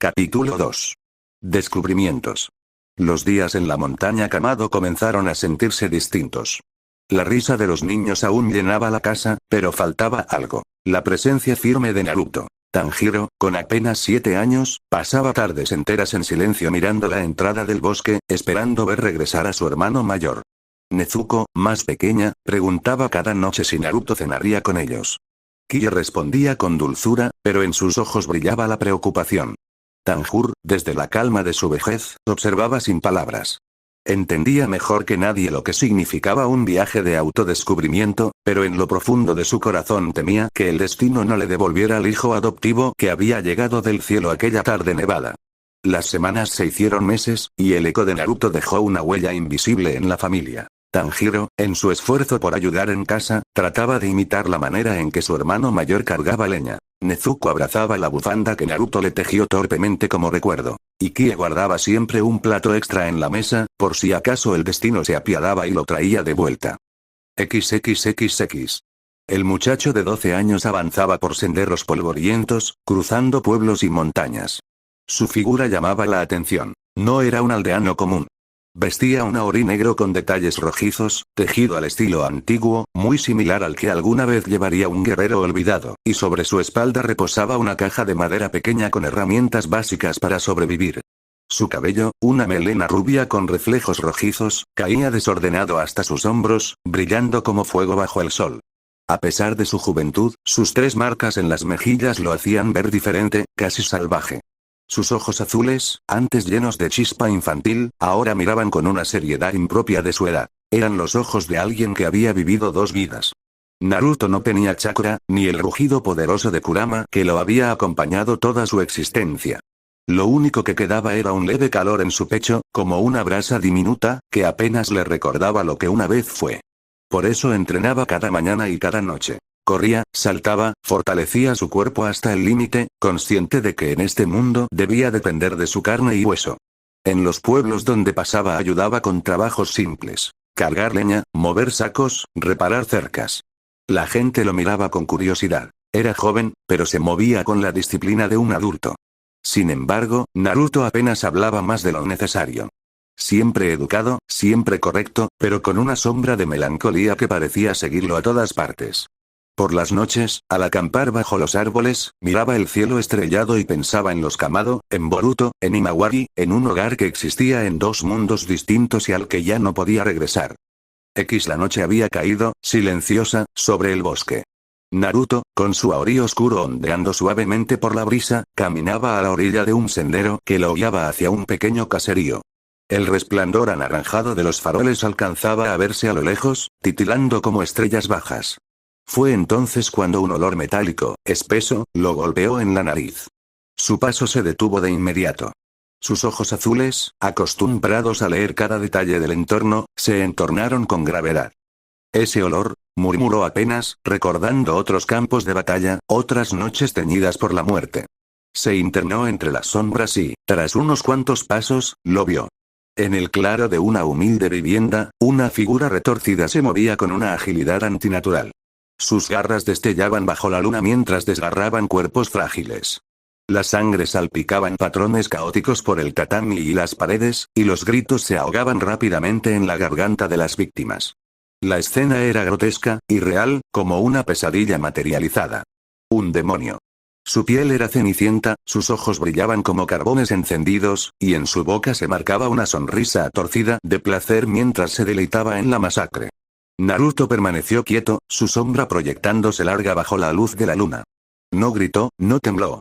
Capítulo 2. Descubrimientos. Los días en la montaña Kamado comenzaron a sentirse distintos. La risa de los niños aún llenaba la casa, pero faltaba algo: la presencia firme de Naruto. Tanjiro, con apenas 7 años, pasaba tardes enteras en silencio mirando la entrada del bosque, esperando ver regresar a su hermano mayor. Nezuko, más pequeña, preguntaba cada noche si Naruto cenaría con ellos. Kie respondía con dulzura, pero en sus ojos brillaba la preocupación. Tanjiro, desde la calma de su vejez, observaba sin palabras. Entendía mejor que nadie lo que significaba un viaje de autodescubrimiento, pero en lo profundo de su corazón temía que el destino no le devolviera al hijo adoptivo que había llegado del cielo aquella tarde nevada. Las semanas se hicieron meses, y el eco de Naruto dejó una huella invisible en la familia. Tanjiro, en su esfuerzo por ayudar en casa, trataba de imitar la manera en que su hermano mayor cargaba leña. Nezuko abrazaba la bufanda que Naruto le tejió torpemente como recuerdo. Y Kie guardaba siempre un plato extra en la mesa, por si acaso el destino se apiadaba y lo traía de vuelta. XXXX. El muchacho de 12 años avanzaba por senderos polvorientos, cruzando pueblos y montañas. Su figura llamaba la atención. No era un aldeano común. Vestía un aorí negro con detalles rojizos, tejido al estilo antiguo, muy similar al que alguna vez llevaría un guerrero olvidado, y sobre su espalda reposaba una caja de madera pequeña con herramientas básicas para sobrevivir. Su cabello, una melena rubia con reflejos rojizos, caía desordenado hasta sus hombros, brillando como fuego bajo el sol. A pesar de su juventud, sus 3 marcas en las mejillas lo hacían ver diferente, casi salvaje. Sus ojos azules, antes llenos de chispa infantil, ahora miraban con una seriedad impropia de su edad. Eran los ojos de alguien que había vivido 2 vidas. Naruto no tenía chakra, ni el rugido poderoso de Kurama que lo había acompañado toda su existencia. Lo único que quedaba era un leve calor en su pecho, como una brasa diminuta, que apenas le recordaba lo que una vez fue. Por eso entrenaba cada mañana y cada noche. Corría, saltaba, fortalecía su cuerpo hasta el límite, consciente de que en este mundo debía depender de su carne y hueso. En los pueblos donde pasaba ayudaba con trabajos simples: cargar leña, mover sacos, reparar cercas. La gente lo miraba con curiosidad. Era joven, pero se movía con la disciplina de un adulto. Sin embargo, Naruto apenas hablaba más de lo necesario. Siempre educado, siempre correcto, pero con una sombra de melancolía que parecía seguirlo a todas partes. Por las noches, al acampar bajo los árboles, miraba el cielo estrellado y pensaba en los Kamado, en Boruto, en Himawari, en un hogar que existía en 2 mundos distintos y al que ya no podía regresar. La noche había caído, silenciosa, sobre el bosque. Naruto, con su aorí oscuro ondeando suavemente por la brisa, caminaba a la orilla de un sendero que lo guiaba hacia un pequeño caserío. El resplandor anaranjado de los faroles alcanzaba a verse a lo lejos, titilando como estrellas bajas. Fue entonces cuando un olor metálico, espeso, lo golpeó en la nariz. Su paso se detuvo de inmediato. Sus ojos azules, acostumbrados a leer cada detalle del entorno, se entornaron con gravedad. «Ese olor», murmuró apenas, recordando otros campos de batalla, otras noches teñidas por la muerte. Se internó entre las sombras y, tras unos cuantos pasos, lo vio. En el claro de una humilde vivienda, una figura retorcida se movía con una agilidad antinatural. Sus garras destellaban bajo la luna mientras desgarraban cuerpos frágiles. La sangre salpicaba en patrones caóticos por el tatami y las paredes, y los gritos se ahogaban rápidamente en la garganta de las víctimas. La escena era grotesca, irreal, como una pesadilla materializada. Un demonio. Su piel era cenicienta, sus ojos brillaban como carbones encendidos, y en su boca se marcaba una sonrisa torcida de placer mientras se deleitaba en la masacre. Naruto permaneció quieto, su sombra proyectándose larga bajo la luz de la luna. No gritó, no tembló.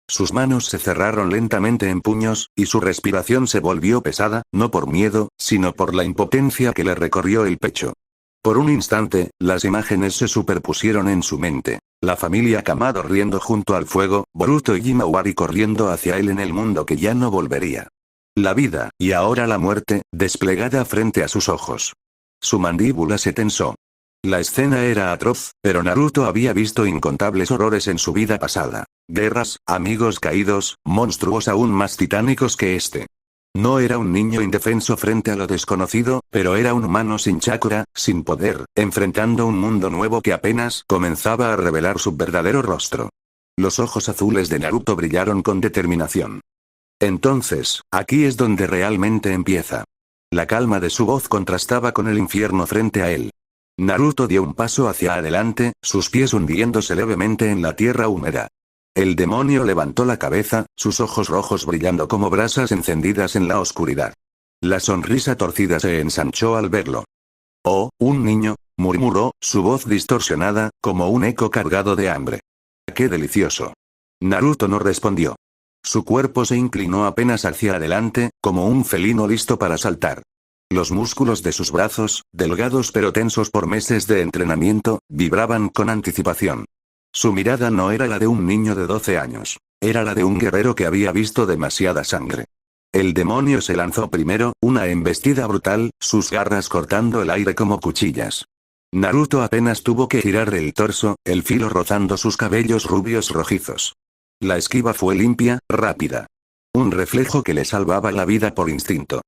Sus manos se cerraron lentamente en puños, y su respiración se volvió pesada, no por miedo, sino por la impotencia que le recorrió el pecho. Por un instante, las imágenes se superpusieron en su mente. La familia Kamado riendo junto al fuego, Boruto y Himawari corriendo hacia él en el mundo que ya no volvería. La vida, y ahora la muerte, desplegada frente a sus ojos. Su mandíbula se tensó. La escena era atroz, pero Naruto había visto incontables horrores en su vida pasada. Guerras, amigos caídos, monstruos aún más titánicos que este. No era un niño indefenso frente a lo desconocido, pero era un humano sin chakra, sin poder, enfrentando un mundo nuevo que apenas comenzaba a revelar su verdadero rostro. Los ojos azules de Naruto brillaron con determinación. Entonces, aquí es donde realmente empieza. La calma de su voz contrastaba con el infierno frente a él. Naruto dio un paso hacia adelante, sus pies hundiéndose levemente en la tierra húmeda. El demonio levantó la cabeza, sus ojos rojos brillando como brasas encendidas en la oscuridad. La sonrisa torcida se ensanchó al verlo. «Oh, un niño», murmuró, su voz distorsionada, como un eco cargado de hambre. «¡Qué delicioso!». Naruto no respondió. Su cuerpo se inclinó apenas hacia adelante, como un felino listo para saltar. Los músculos de sus brazos, delgados pero tensos por meses de entrenamiento, vibraban con anticipación. Su mirada no era la de un niño de 12 años. Era la de un guerrero que había visto demasiada sangre. El demonio se lanzó primero, una embestida brutal, sus garras cortando el aire como cuchillas. Naruto apenas tuvo que girar el torso, el filo rozando sus cabellos rubios rojizos. La esquiva fue limpia, rápida. Un reflejo que le salvaba la vida por instinto.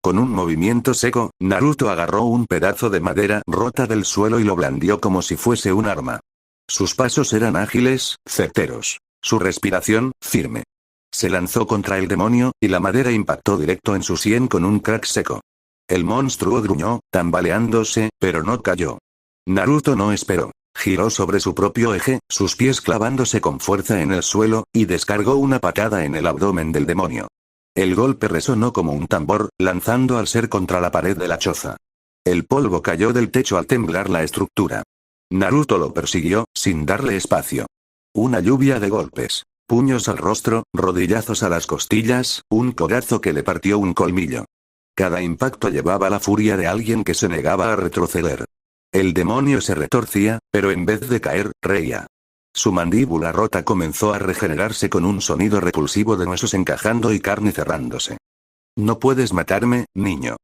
Con un movimiento seco, Naruto agarró un pedazo de madera rota del suelo y lo blandió como si fuese un arma. Sus pasos eran ágiles, certeros. Su respiración, firme. Se lanzó contra el demonio, y la madera impactó directo en su sien con un crack seco. El monstruo gruñó, tambaleándose, pero no cayó. Naruto no esperó. Giró sobre su propio eje, sus pies clavándose con fuerza en el suelo, y descargó una patada en el abdomen del demonio. El golpe resonó como un tambor, lanzando al ser contra la pared de la choza. El polvo cayó del techo al temblar la estructura. Naruto lo persiguió, sin darle espacio. Una lluvia de golpes. Puños al rostro, rodillazos a las costillas, un codazo que le partió un colmillo. Cada impacto llevaba la furia de alguien que se negaba a retroceder. El demonio se retorcía, pero en vez de caer, reía. Su mandíbula rota comenzó a regenerarse con un sonido repulsivo de huesos encajando y carne cerrándose. «No puedes matarme, niño»,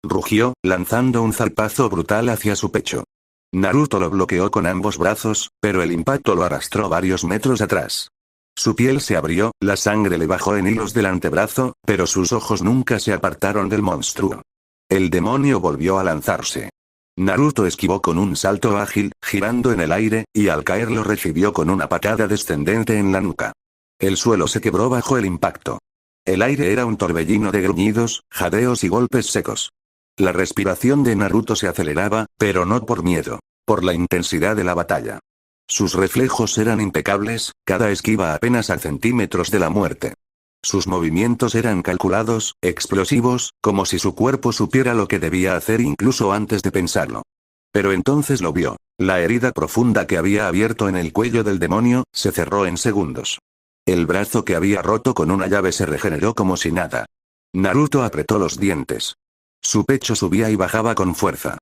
rugió, lanzando un zarpazo brutal hacia su pecho. Naruto lo bloqueó con ambos brazos, pero el impacto lo arrastró varios metros atrás. Su piel se abrió, la sangre le bajó en hilos del antebrazo, pero sus ojos nunca se apartaron del monstruo. El demonio volvió a lanzarse. Naruto esquivó con un salto ágil, girando en el aire, y al caer lo recibió con una patada descendente en la nuca. El suelo se quebró bajo el impacto. El aire era un torbellino de gruñidos, jadeos y golpes secos. La respiración de Naruto se aceleraba, pero no por miedo, por la intensidad de la batalla. Sus reflejos eran impecables, cada esquiva apenas a centímetros de la muerte. Sus movimientos eran calculados, explosivos, como si su cuerpo supiera lo que debía hacer incluso antes de pensarlo. Pero entonces lo vio. La herida profunda que había abierto en el cuello del demonio, se cerró en segundos. El brazo que había roto con una llave se regeneró como si nada. Naruto apretó los dientes. Su pecho subía y bajaba con fuerza.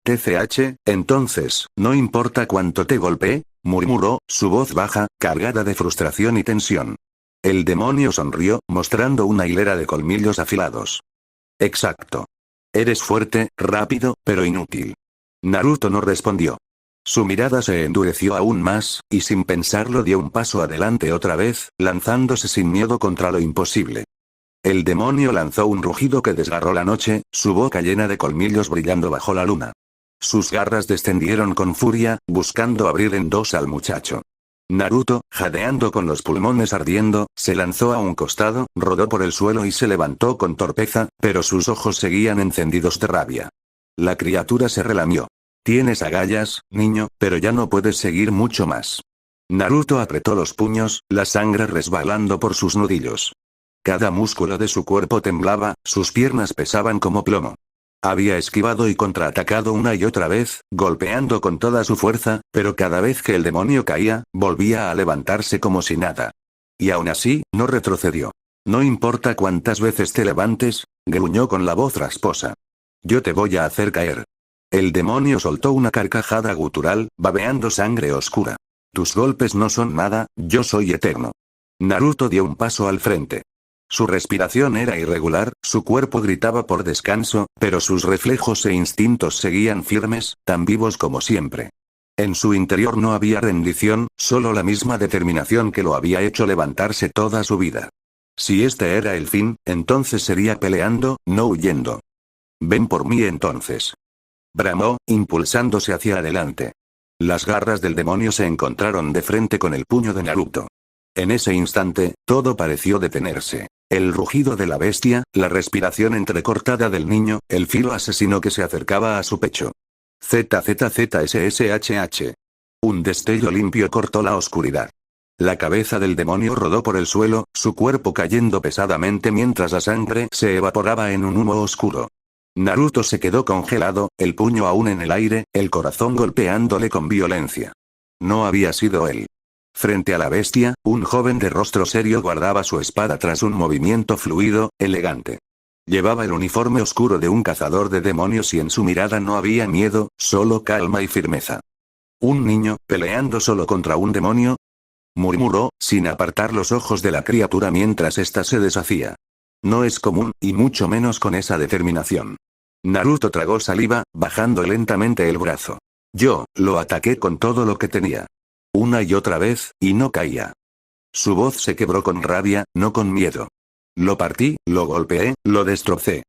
«TCH, entonces, no importa cuánto te golpeé», murmuró, su voz baja, cargada de frustración y tensión. El demonio sonrió, mostrando una hilera de colmillos afilados. «Exacto. Eres fuerte, rápido, pero inútil». Naruto no respondió. Su mirada se endureció aún más, y sin pensarlo dio un paso adelante otra vez, lanzándose sin miedo contra lo imposible. El demonio lanzó un rugido que desgarró la noche, su boca llena de colmillos brillando bajo la luna. Sus garras descendieron con furia, buscando abrir en dos al muchacho. Naruto, jadeando con los pulmones ardiendo, se lanzó a un costado, rodó por el suelo y se levantó con torpeza, pero sus ojos seguían encendidos de rabia. La criatura se relamió. «Tienes agallas, niño, pero ya no puedes seguir mucho más». Naruto apretó los puños, la sangre resbalando por sus nudillos. Cada músculo de su cuerpo temblaba, sus piernas pesaban como plomo. Había esquivado y contraatacado una y otra vez, golpeando con toda su fuerza, pero cada vez que el demonio caía, volvía a levantarse como si nada. Y aún así, no retrocedió. «No importa cuántas veces te levantes», gruñó con la voz rasposa. «Yo te voy a hacer caer». El demonio soltó una carcajada gutural, babeando sangre oscura. «Tus golpes no son nada, yo soy eterno». Naruto dio un paso al frente. Su respiración era irregular, su cuerpo gritaba por descanso, pero sus reflejos e instintos seguían firmes, tan vivos como siempre. En su interior no había rendición, solo la misma determinación que lo había hecho levantarse toda su vida. Si este era el fin, entonces sería peleando, no huyendo. «Ven por mí entonces», bramó, impulsándose hacia adelante. Las garras del demonio se encontraron de frente con el puño de Naruto. En ese instante, todo pareció detenerse. El rugido de la bestia, la respiración entrecortada del niño, el filo asesino que se acercaba a su pecho. ZZZSSHH. Un destello limpio cortó la oscuridad. La cabeza del demonio rodó por el suelo, su cuerpo cayendo pesadamente mientras la sangre se evaporaba en un humo oscuro. Naruto se quedó congelado, el puño aún en el aire, el corazón golpeándole con violencia. No había sido él. Frente a la bestia, un joven de rostro serio guardaba su espada tras un movimiento fluido, elegante. Llevaba el uniforme oscuro de un cazador de demonios y en su mirada no había miedo, solo calma y firmeza. ¿Un niño, peleando solo contra un demonio? Murmuró, sin apartar los ojos de la criatura mientras ésta se deshacía. No es común, y mucho menos con esa determinación. Naruto tragó saliva, bajando lentamente el brazo. Yo, lo ataqué con todo lo que tenía. Una y otra vez, y no caía. Su voz se quebró con rabia, no con miedo. Lo partí, lo golpeé, lo destrocé.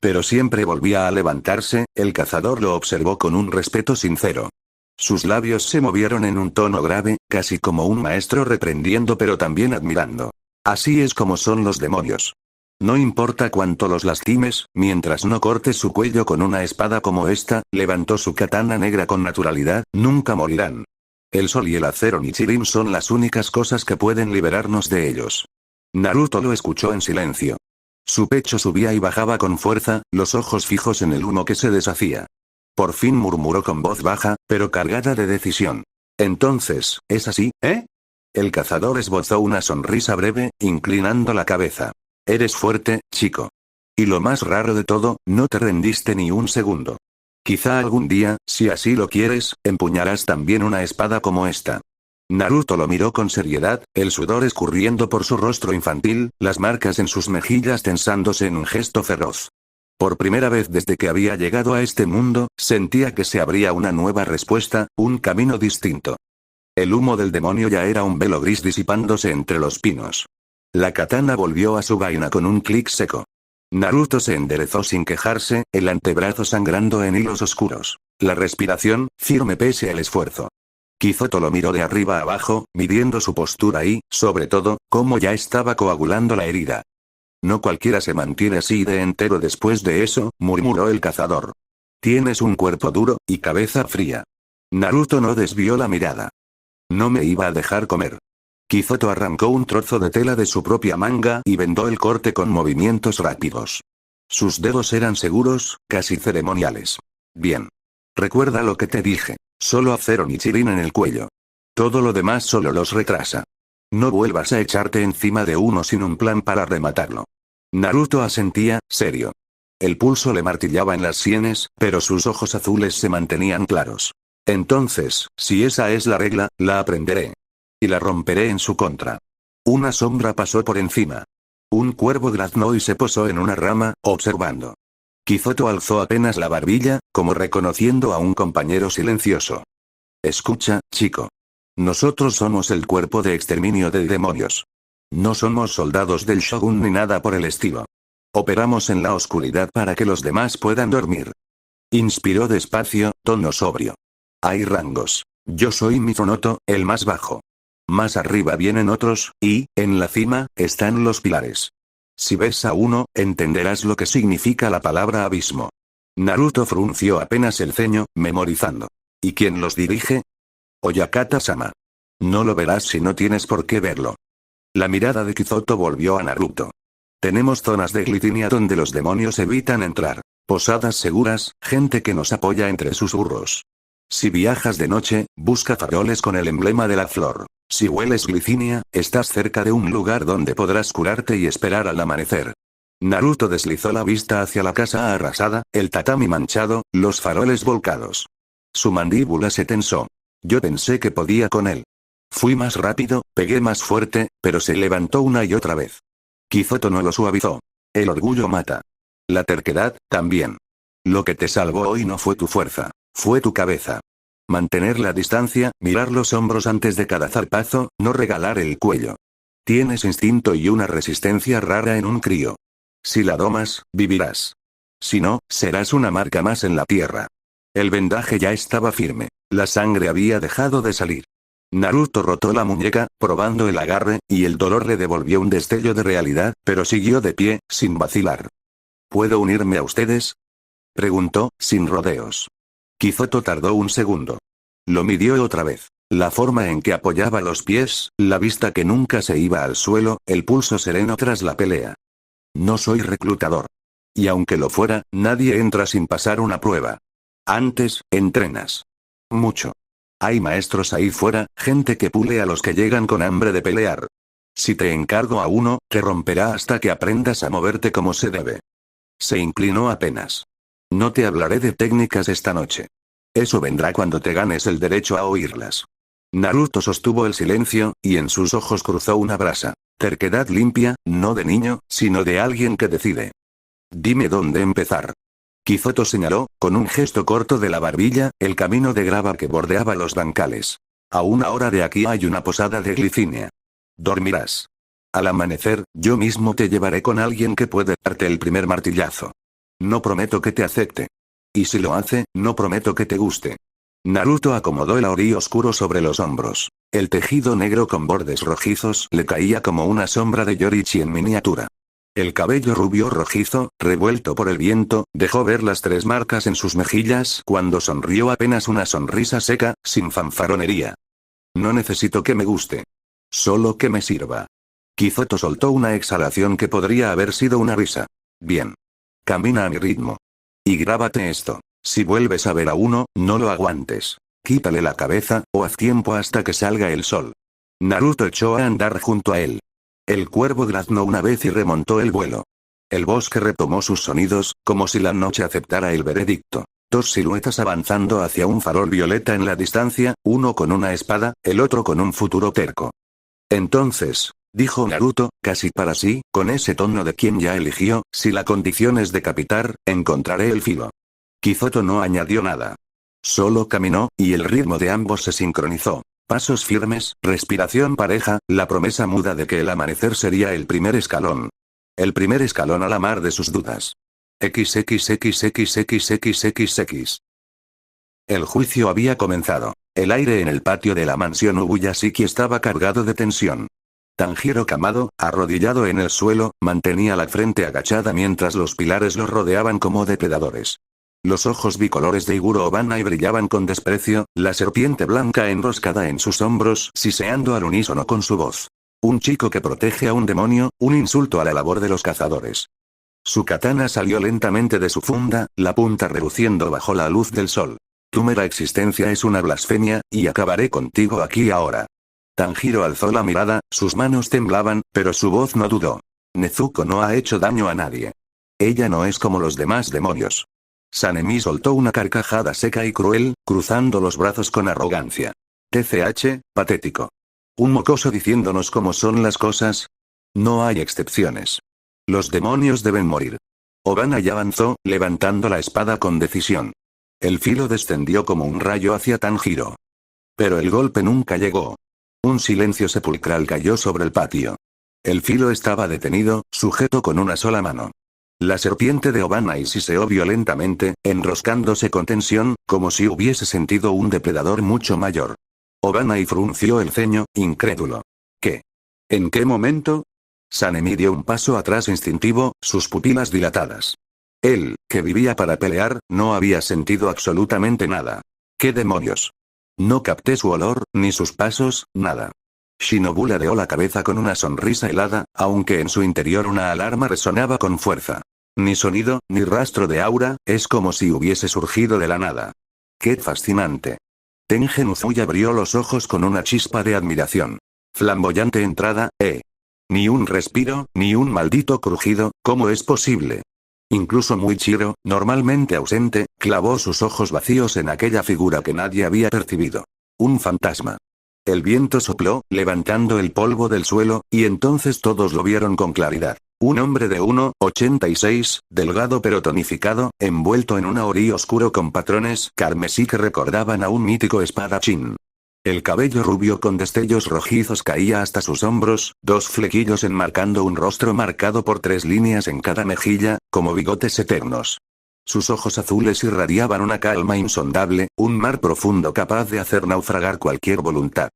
Pero siempre volvía a levantarse, el cazador lo observó con un respeto sincero. Sus labios se movieron en un tono grave, casi como un maestro reprendiendo pero también admirando. Así es como son los demonios. No importa cuánto los lastimes, mientras no cortes su cuello con una espada como esta, levantó su katana negra con naturalidad, nunca morirán. El sol y el acero Nichirin son las únicas cosas que pueden liberarnos de ellos. Naruto lo escuchó en silencio. Su pecho subía y bajaba con fuerza, los ojos fijos en el humo que se deshacía. Por fin murmuró con voz baja, pero cargada de decisión. Entonces, ¿es así, eh? El cazador esbozó una sonrisa breve, inclinando la cabeza. Eres fuerte, chico. Y lo más raro de todo, no te rendiste ni un segundo. Quizá algún día, si así lo quieres, empuñarás también una espada como esta. Naruto lo miró con seriedad, el sudor escurriendo por su rostro infantil, las marcas en sus mejillas tensándose en un gesto feroz. Por primera vez desde que había llegado a este mundo, sentía que se abría una nueva respuesta, un camino distinto. El humo del demonio ya era un velo gris disipándose entre los pinos. La katana volvió a su vaina con un clic seco. Naruto se enderezó sin quejarse, el antebrazo sangrando en hilos oscuros. La respiración, firme pese al esfuerzo. Kizoto lo miró de arriba abajo, midiendo su postura y, sobre todo, cómo ya estaba coagulando la herida. No cualquiera se mantiene así de entero después de eso, murmuró el cazador. Tienes un cuerpo duro, y cabeza fría. Naruto no desvió la mirada. No me iba a dejar comer. Kizoto arrancó un trozo de tela de su propia manga y vendó el corte con movimientos rápidos. Sus dedos eran seguros, casi ceremoniales. Bien. Recuerda lo que te dije. Solo acero Nichirin en el cuello. Todo lo demás solo los retrasa. No vuelvas a echarte encima de uno sin un plan para rematarlo. Naruto asentía, serio. El pulso le martillaba en las sienes, pero sus ojos azules se mantenían claros. Entonces, si esa es la regla, la aprenderé. Y la romperé en su contra. Una sombra pasó por encima. Un cuervo graznó y se posó en una rama, observando. Kizoto alzó apenas la barbilla, como reconociendo a un compañero silencioso. Escucha, chico. Nosotros somos el cuerpo de exterminio de demonios. No somos soldados del Shogun ni nada por el estilo. Operamos en la oscuridad para que los demás puedan dormir. Inspiró despacio, tono sobrio. Hay rangos. Yo soy Mizunoto, el más bajo. Más arriba vienen otros, y, en la cima, están los pilares. Si ves a uno, entenderás lo que significa la palabra abismo. Naruto frunció apenas el ceño, memorizando. ¿Y quién los dirige? Oyakata-sama. No lo verás si no tienes por qué verlo. La mirada de Kizoto volvió a Naruto. Tenemos zonas de glitinia donde los demonios evitan entrar. Posadas seguras, gente que nos apoya entre susurros. Si viajas de noche, busca faroles con el emblema de la flor. Si hueles glicinia, estás cerca de un lugar donde podrás curarte y esperar al amanecer. Naruto deslizó la vista hacia la casa arrasada, el tatami manchado, los faroles volcados. Su mandíbula se tensó. Yo pensé que podía con él. Fui más rápido, pegué más fuerte, pero se levantó una y otra vez. Kizoto no lo suavizó. El orgullo mata. La terquedad, también. Lo que te salvó hoy no fue tu fuerza, fue tu cabeza. Mantener la distancia, mirar los hombros antes de cada zarpazo, no regalar el cuello. Tienes instinto y una resistencia rara en un crío. Si la domas, vivirás. Si no, serás una marca más en la tierra. El vendaje ya estaba firme. La sangre había dejado de salir. Naruto rotó la muñeca, probando el agarre, y el dolor le devolvió un destello de realidad, pero siguió de pie, sin vacilar. ¿Puedo unirme a ustedes? Preguntó, sin rodeos. Kizoto tardó un segundo. Lo midió otra vez. La forma en que apoyaba los pies, la vista que nunca se iba al suelo, el pulso sereno tras la pelea. No soy reclutador. Y aunque lo fuera, nadie entra sin pasar una prueba. Antes, entrenas. Mucho. Hay maestros ahí fuera, gente que pule a los que llegan con hambre de pelear. Si te encargo a uno, te romperá hasta que aprendas a moverte como se debe. Se inclinó apenas. No te hablaré de técnicas esta noche. Eso vendrá cuando te ganes el derecho a oírlas. Naruto sostuvo el silencio, y en sus ojos cruzó una brasa. Terquedad limpia, no de niño, sino de alguien que decide. Dime dónde empezar. Kizoto señaló, con un gesto corto de la barbilla, el camino de grava que bordeaba los bancales. A 1 hora de aquí hay una posada de Glicinia. Dormirás. Al amanecer, yo mismo te llevaré con alguien que puede darte el primer martillazo. No prometo que te acepte. Y si lo hace, no prometo que te guste. Naruto acomodó el auri oscuro sobre los hombros. El tejido negro con bordes rojizos le caía como una sombra de Yorichi en miniatura. El cabello rubio rojizo, revuelto por el viento, dejó ver las 3 marcas en sus mejillas cuando sonrió apenas una sonrisa seca, sin fanfaronería. No necesito que me guste. Solo que me sirva. Kizoto soltó una exhalación que podría haber sido una risa. Bien. Camina a mi ritmo. Y grábate esto. Si vuelves a ver a uno, no lo aguantes. Quítale la cabeza, o haz tiempo hasta que salga el sol. Naruto echó a andar junto a él. El cuervo graznó una vez y remontó el vuelo. El bosque retomó sus sonidos, como si la noche aceptara el veredicto. 2 siluetas avanzando hacia un farol violeta en la distancia, uno con una espada, el otro con un futuro terco. Entonces, dijo Naruto, casi para sí, con ese tono de quien ya eligió, si la condición es decapitar, encontraré el filo. Kizoto no añadió nada. Solo caminó, y el ritmo de ambos se sincronizó. Pasos firmes, respiración pareja, la promesa muda de que el amanecer sería el primer escalón. El primer escalón a la mar de sus dudas. XXXXXXX. El juicio había comenzado. El aire en el patio de la mansión Ubuyashiki estaba cargado de tensión. Tanjiro Kamado, arrodillado en el suelo, mantenía la frente agachada mientras los pilares lo rodeaban como depredadores. Los ojos bicolores de Iguro Obanai brillaban con desprecio, la serpiente blanca enroscada en sus hombros, siseando al unísono con su voz. Un chico que protege a un demonio, un insulto a la labor de los cazadores. Su katana salió lentamente de su funda, la punta reluciendo bajo la luz del sol. Tu mera existencia es una blasfemia, y acabaré contigo aquí ahora. Tanjiro alzó la mirada, sus manos temblaban, pero su voz no dudó. Nezuko no ha hecho daño a nadie. Ella no es como los demás demonios. Sanemi soltó una carcajada seca y cruel, cruzando los brazos con arrogancia. TCH, patético. ¿Un mocoso diciéndonos cómo son las cosas? No hay excepciones. Los demonios deben morir. Obanai avanzó, levantando la espada con decisión. El filo descendió como un rayo hacia Tanjiro. Pero el golpe nunca llegó. Un silencio sepulcral cayó sobre el patio. El filo estaba detenido, sujeto con una sola mano. La serpiente de Obanai siseó violentamente, enroscándose con tensión, como si hubiese sentido un depredador mucho mayor. Obanai frunció el ceño, incrédulo. ¿Qué? ¿En qué momento? Sanemi dio un paso atrás instintivo, sus pupilas dilatadas. Él, que vivía para pelear, no había sentido absolutamente nada. ¿Qué demonios? No capté su olor, ni sus pasos, nada. Shinobu ladeó la cabeza con una sonrisa helada, aunque en su interior una alarma resonaba con fuerza. Ni sonido, ni rastro de aura, es como si hubiese surgido de la nada. ¡Qué fascinante! Tengen Uzui abrió los ojos con una chispa de admiración. Flamboyante entrada, Ni un respiro, ni un maldito crujido, ¿cómo es posible? Incluso Muichiro, normalmente ausente, clavó sus ojos vacíos en aquella figura que nadie había percibido. Un fantasma. El viento sopló, levantando el polvo del suelo, y entonces todos lo vieron con claridad. Un hombre de 1,86, delgado pero tonificado, envuelto en un auri oscuro con patrones carmesí que recordaban a un mítico espadachín. El cabello rubio con destellos rojizos caía hasta sus hombros, 2 flequillos enmarcando un rostro marcado por 3 líneas en cada mejilla, como bigotes eternos. Sus ojos azules irradiaban una calma insondable, un mar profundo capaz de hacer naufragar cualquier voluntad.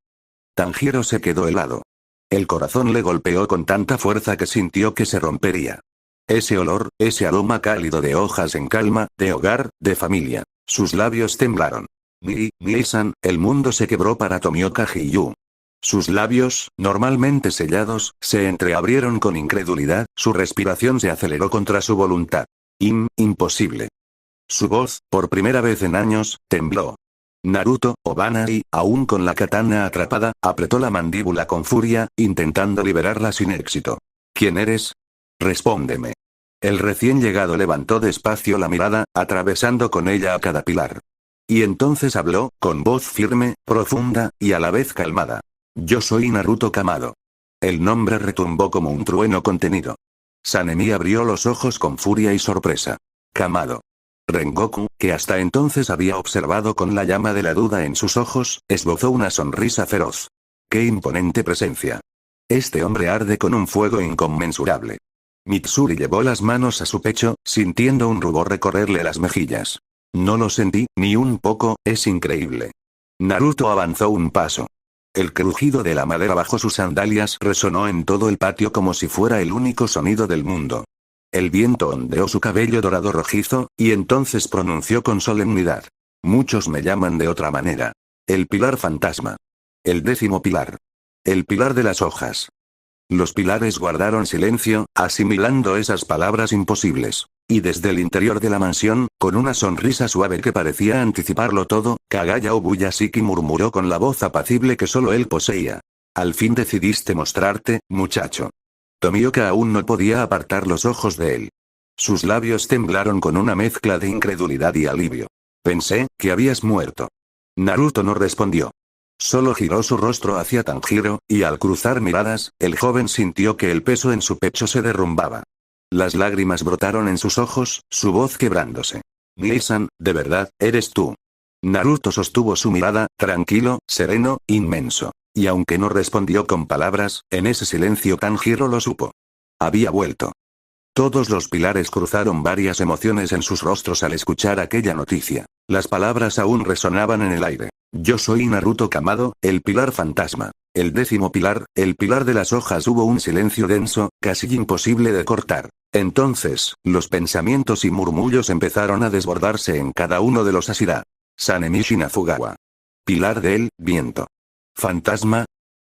Tanjiro se quedó helado. El corazón le golpeó con tanta fuerza que sintió que se rompería. Ese olor, ese aroma cálido de hojas en calma, de hogar, de familia. Sus labios temblaron. Nii-san, el mundo se quebró para Tomioka Hiyu. Sus labios, normalmente sellados, se entreabrieron con incredulidad, su respiración se aceleró contra su voluntad. Imposible. Su voz, por primera vez en años, tembló. Naruto, Obanai, aún con la katana atrapada, apretó la mandíbula con furia, intentando liberarla sin éxito. ¿Quién eres? Respóndeme. El recién llegado levantó despacio la mirada, atravesando con ella a cada pilar. Y entonces habló, con voz firme, profunda, y a la vez calmada. Yo soy Naruto Kamado. El nombre retumbó como un trueno contenido. Sanemi abrió los ojos con furia y sorpresa. Kamado. Rengoku, que hasta entonces había observado con la llama de la duda en sus ojos, esbozó una sonrisa feroz. ¡Qué imponente presencia! Este hombre arde con un fuego inconmensurable. Mitsuri llevó las manos a su pecho, sintiendo un rubor recorrerle las mejillas. No lo sentí, ni un poco, es increíble. Naruto avanzó un paso. El crujido de la madera bajo sus sandalias resonó en todo el patio como si fuera el único sonido del mundo. El viento ondeó su cabello dorado rojizo, y entonces pronunció con solemnidad. Muchos me llaman de otra manera. El pilar fantasma. El 10º pilar. El pilar de las hojas. Los pilares guardaron silencio, asimilando esas palabras imposibles. Y desde el interior de la mansión, con una sonrisa suave que parecía anticiparlo todo, Kagaya Obuyashiki murmuró con la voz apacible que solo él poseía. Al fin decidiste mostrarte, muchacho. Tomioka aún no podía apartar los ojos de él. Sus labios temblaron con una mezcla de incredulidad y alivio. Pensé que habías muerto. Naruto no respondió. Solo giró su rostro hacia Tanjiro, y al cruzar miradas, el joven sintió que el peso en su pecho se derrumbaba. Las lágrimas brotaron en sus ojos, su voz quebrándose. Nii-san, ¿de verdad, eres tú? Naruto sostuvo su mirada, tranquilo, sereno, inmenso. Y aunque no respondió con palabras, en ese silencio Tanjiro lo supo. Había vuelto. Todos los pilares cruzaron varias emociones en sus rostros al escuchar aquella noticia. Las palabras aún resonaban en el aire. Yo soy Naruto Kamado, el pilar fantasma. El 10º pilar, el pilar de las hojas. Hubo un silencio denso, casi imposible de cortar. Entonces, los pensamientos y murmullos empezaron a desbordarse en cada uno de los Ashira. Sanemi Shinafugawa. Pilar del viento. ¿Fantasma?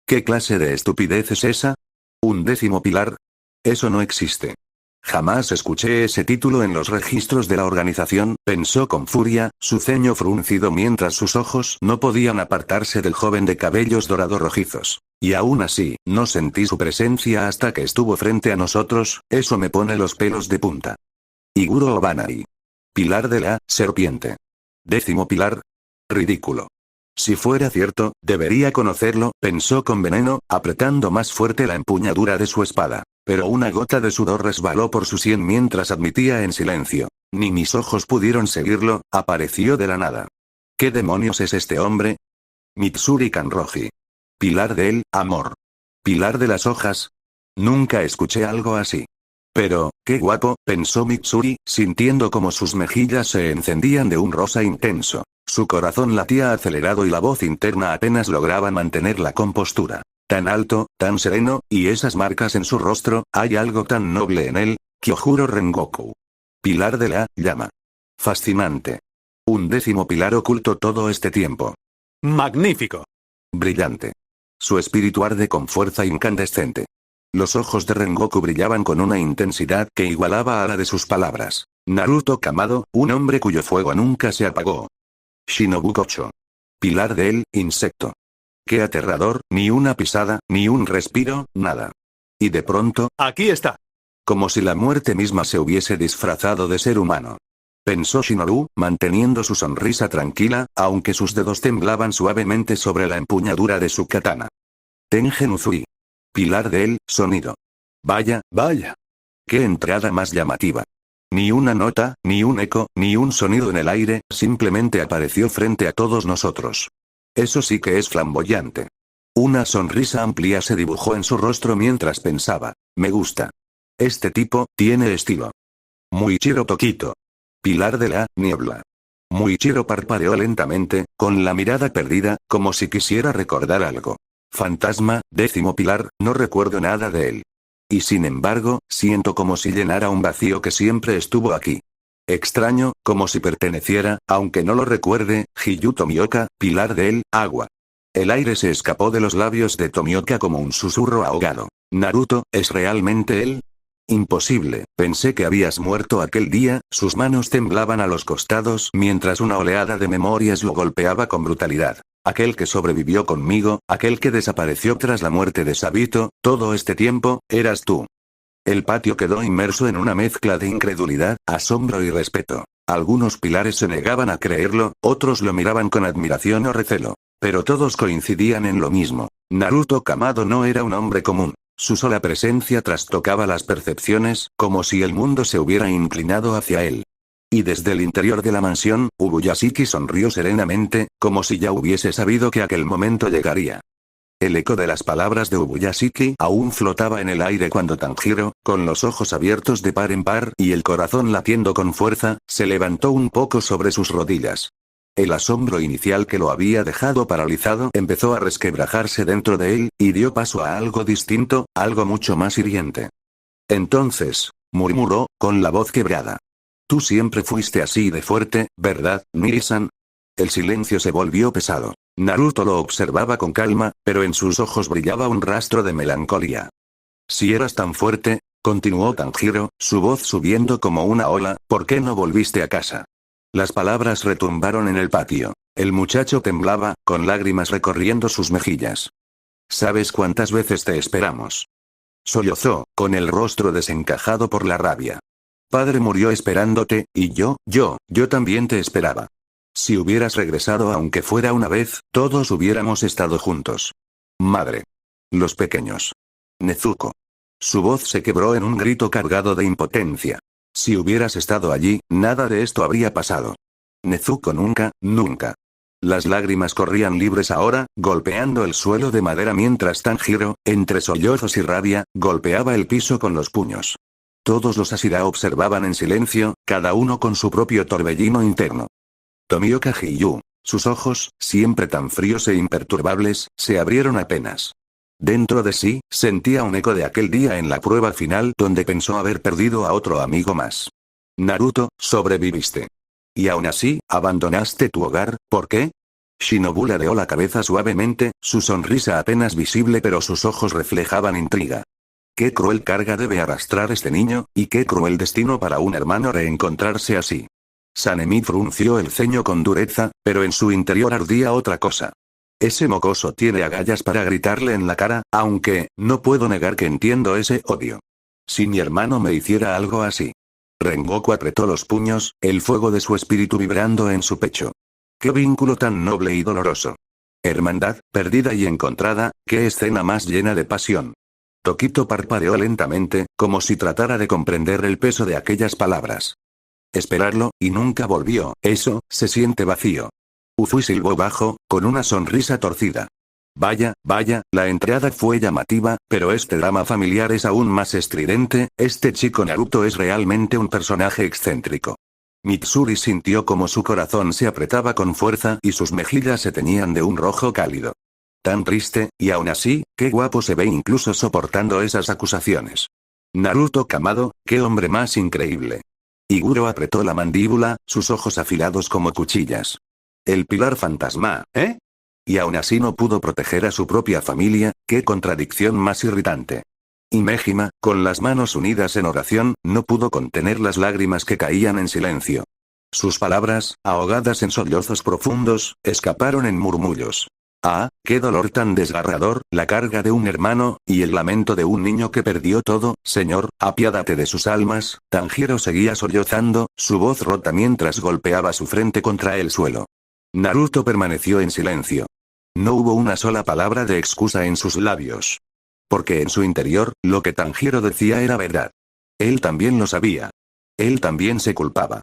¿Qué clase de estupidez es esa? ¿Un 10º pilar? Eso no existe. Jamás escuché ese título en los registros de la organización, pensó con furia, su ceño fruncido mientras sus ojos no podían apartarse del joven de cabellos dorado rojizos. Y aún así, no sentí su presencia hasta que estuvo frente a nosotros, eso me pone los pelos de punta. Iguro Obanai. Pilar de la serpiente. 10º pilar. Ridículo. Si fuera cierto, debería conocerlo, pensó con veneno, apretando más fuerte la empuñadura de su espada. Pero una gota de sudor resbaló por su sien mientras admitía en silencio. Ni mis ojos pudieron seguirlo, apareció de la nada. ¿Qué demonios es este hombre? Mitsuri Kanroji. Pilar del amor. Pilar de las hojas. Nunca escuché algo así. Pero, qué guapo, pensó Mitsuri, sintiendo como sus mejillas se encendían de un rosa intenso. Su corazón latía acelerado y la voz interna apenas lograba mantener la compostura. Tan alto, tan sereno, y esas marcas en su rostro, hay algo tan noble en él. Kyojuro Rengoku. Pilar de la llama. Fascinante. Un 10º pilar oculto todo este tiempo. ¡Magnífico! Brillante. Su espíritu arde con fuerza incandescente. Los ojos de Rengoku brillaban con una intensidad que igualaba a la de sus palabras. Naruto Kamado, un hombre cuyo fuego nunca se apagó. Shinobu Kocho. Pilar del insecto. Qué aterrador, ni una pisada, ni un respiro, nada. Y de pronto, ¡aquí está! Como si la muerte misma se hubiese disfrazado de ser humano. Pensó Shinobu, manteniendo su sonrisa tranquila, aunque sus dedos temblaban suavemente sobre la empuñadura de su katana. Tengen Uzui. Pilar del sonido. Vaya, vaya. Qué entrada más llamativa. Ni una nota, ni un eco, ni un sonido en el aire, simplemente apareció frente a todos nosotros. Eso sí que es flamboyante. Una sonrisa amplia se dibujó en su rostro mientras pensaba, me gusta. Este tipo, tiene estilo. Muichiro Tokito. Pilar de la niebla. Muichiro parpadeó lentamente, con la mirada perdida, como si quisiera recordar algo. Fantasma, 10º pilar, no recuerdo nada de él. Y sin embargo, siento como si llenara un vacío que siempre estuvo aquí. Extraño, como si perteneciera, aunque no lo recuerde, Hiyu Tomioka, pilar de él, agua. El aire se escapó de los labios de Tomioka como un susurro ahogado. Naruto, ¿es realmente él? Imposible, pensé que habías muerto aquel día. Sus manos temblaban a los costados mientras una oleada de memorias lo golpeaba con brutalidad. Aquel que sobrevivió conmigo, aquel que desapareció tras la muerte de Sabito, todo este tiempo, eras tú. El patio quedó inmerso en una mezcla de incredulidad, asombro y respeto. Algunos pilares se negaban a creerlo, otros lo miraban con admiración o recelo. Pero todos coincidían en lo mismo. Naruto Kamado no era un hombre común. Su sola presencia trastocaba las percepciones, como si el mundo se hubiera inclinado hacia él. Y desde el interior de la mansión, Ubuyashiki sonrió serenamente, como si ya hubiese sabido que aquel momento llegaría. El eco de las palabras de Ubuyashiki aún flotaba en el aire cuando Tanjiro, con los ojos abiertos de par en par y el corazón latiendo con fuerza, se levantó un poco sobre sus rodillas. El asombro inicial que lo había dejado paralizado empezó a resquebrajarse dentro de él, y dio paso a algo distinto, algo mucho más hiriente. Entonces, murmuró, con la voz quebrada. Tú siempre fuiste así de fuerte, ¿verdad, Niri-san? El silencio se volvió pesado. Naruto lo observaba con calma, pero en sus ojos brillaba un rastro de melancolía. Si eras tan fuerte, continuó Tanjiro, su voz subiendo como una ola, ¿por qué no volviste a casa? Las palabras retumbaron en el patio. El muchacho temblaba, con lágrimas recorriendo sus mejillas. ¿Sabes cuántas veces te esperamos? Sollozó, con el rostro desencajado por la rabia. Padre murió esperándote, y yo también te esperaba. Si hubieras regresado aunque fuera una vez, todos hubiéramos estado juntos. Madre. Los pequeños. Nezuko. Su voz se quebró en un grito cargado de impotencia. Si hubieras estado allí, nada de esto habría pasado. Nezuko nunca. Las lágrimas corrían libres ahora, golpeando el suelo de madera mientras Tanjiro, entre sollozos y rabia, golpeaba el piso con los puños. Todos los Ashira observaban en silencio, cada uno con su propio torbellino interno. Tomioka Hiyu. Sus ojos, siempre tan fríos e imperturbables, se abrieron apenas. Dentro de sí, sentía un eco de aquel día en la prueba final donde pensó haber perdido a otro amigo más. Naruto, sobreviviste. Y aún así, abandonaste tu hogar, ¿por qué? Shinobu ladeó la cabeza suavemente, su sonrisa apenas visible pero sus ojos reflejaban intriga. Qué cruel carga debe arrastrar este niño, y qué cruel destino para un hermano reencontrarse así. Sanemi frunció el ceño con dureza, pero en su interior ardía otra cosa. Ese mocoso tiene agallas para gritarle en la cara, aunque, no puedo negar que entiendo ese odio. Si mi hermano me hiciera algo así. Rengoku apretó los puños, el fuego de su espíritu vibrando en su pecho. Qué vínculo tan noble y doloroso. Hermandad, perdida y encontrada, qué escena más llena de pasión. Tokito parpadeó lentamente, como si tratara de comprender el peso de aquellas palabras. Esperarlo, y nunca volvió, eso, se siente vacío. Uzui silbó bajo, con una sonrisa torcida. Vaya, la entrada fue llamativa, pero este drama familiar es aún más estridente. Este chico Naruto es realmente un personaje excéntrico. Mitsuri sintió como su corazón se apretaba con fuerza y sus mejillas se teñían de un rojo cálido. Tan triste, y aún así, qué guapo se ve incluso soportando esas acusaciones. Naruto Kamado, qué hombre más increíble. Iguro apretó la mandíbula, sus ojos afilados como cuchillas. El pilar fantasma, ¿eh? Y aún así no pudo proteger a su propia familia, qué contradicción más irritante. Y Mejima, con las manos unidas en oración, no pudo contener las lágrimas que caían en silencio. Sus palabras, ahogadas en sollozos profundos, escaparon en murmullos. Ah, qué dolor tan desgarrador, la carga de un hermano, y el lamento de un niño que perdió todo. Señor, apiádate de sus almas. Tanjiro seguía sollozando, su voz rota mientras golpeaba su frente contra el suelo. Naruto permaneció en silencio. No hubo una sola palabra de excusa en sus labios. Porque en su interior, lo que Tanjiro decía era verdad. Él también lo sabía. Él también se culpaba.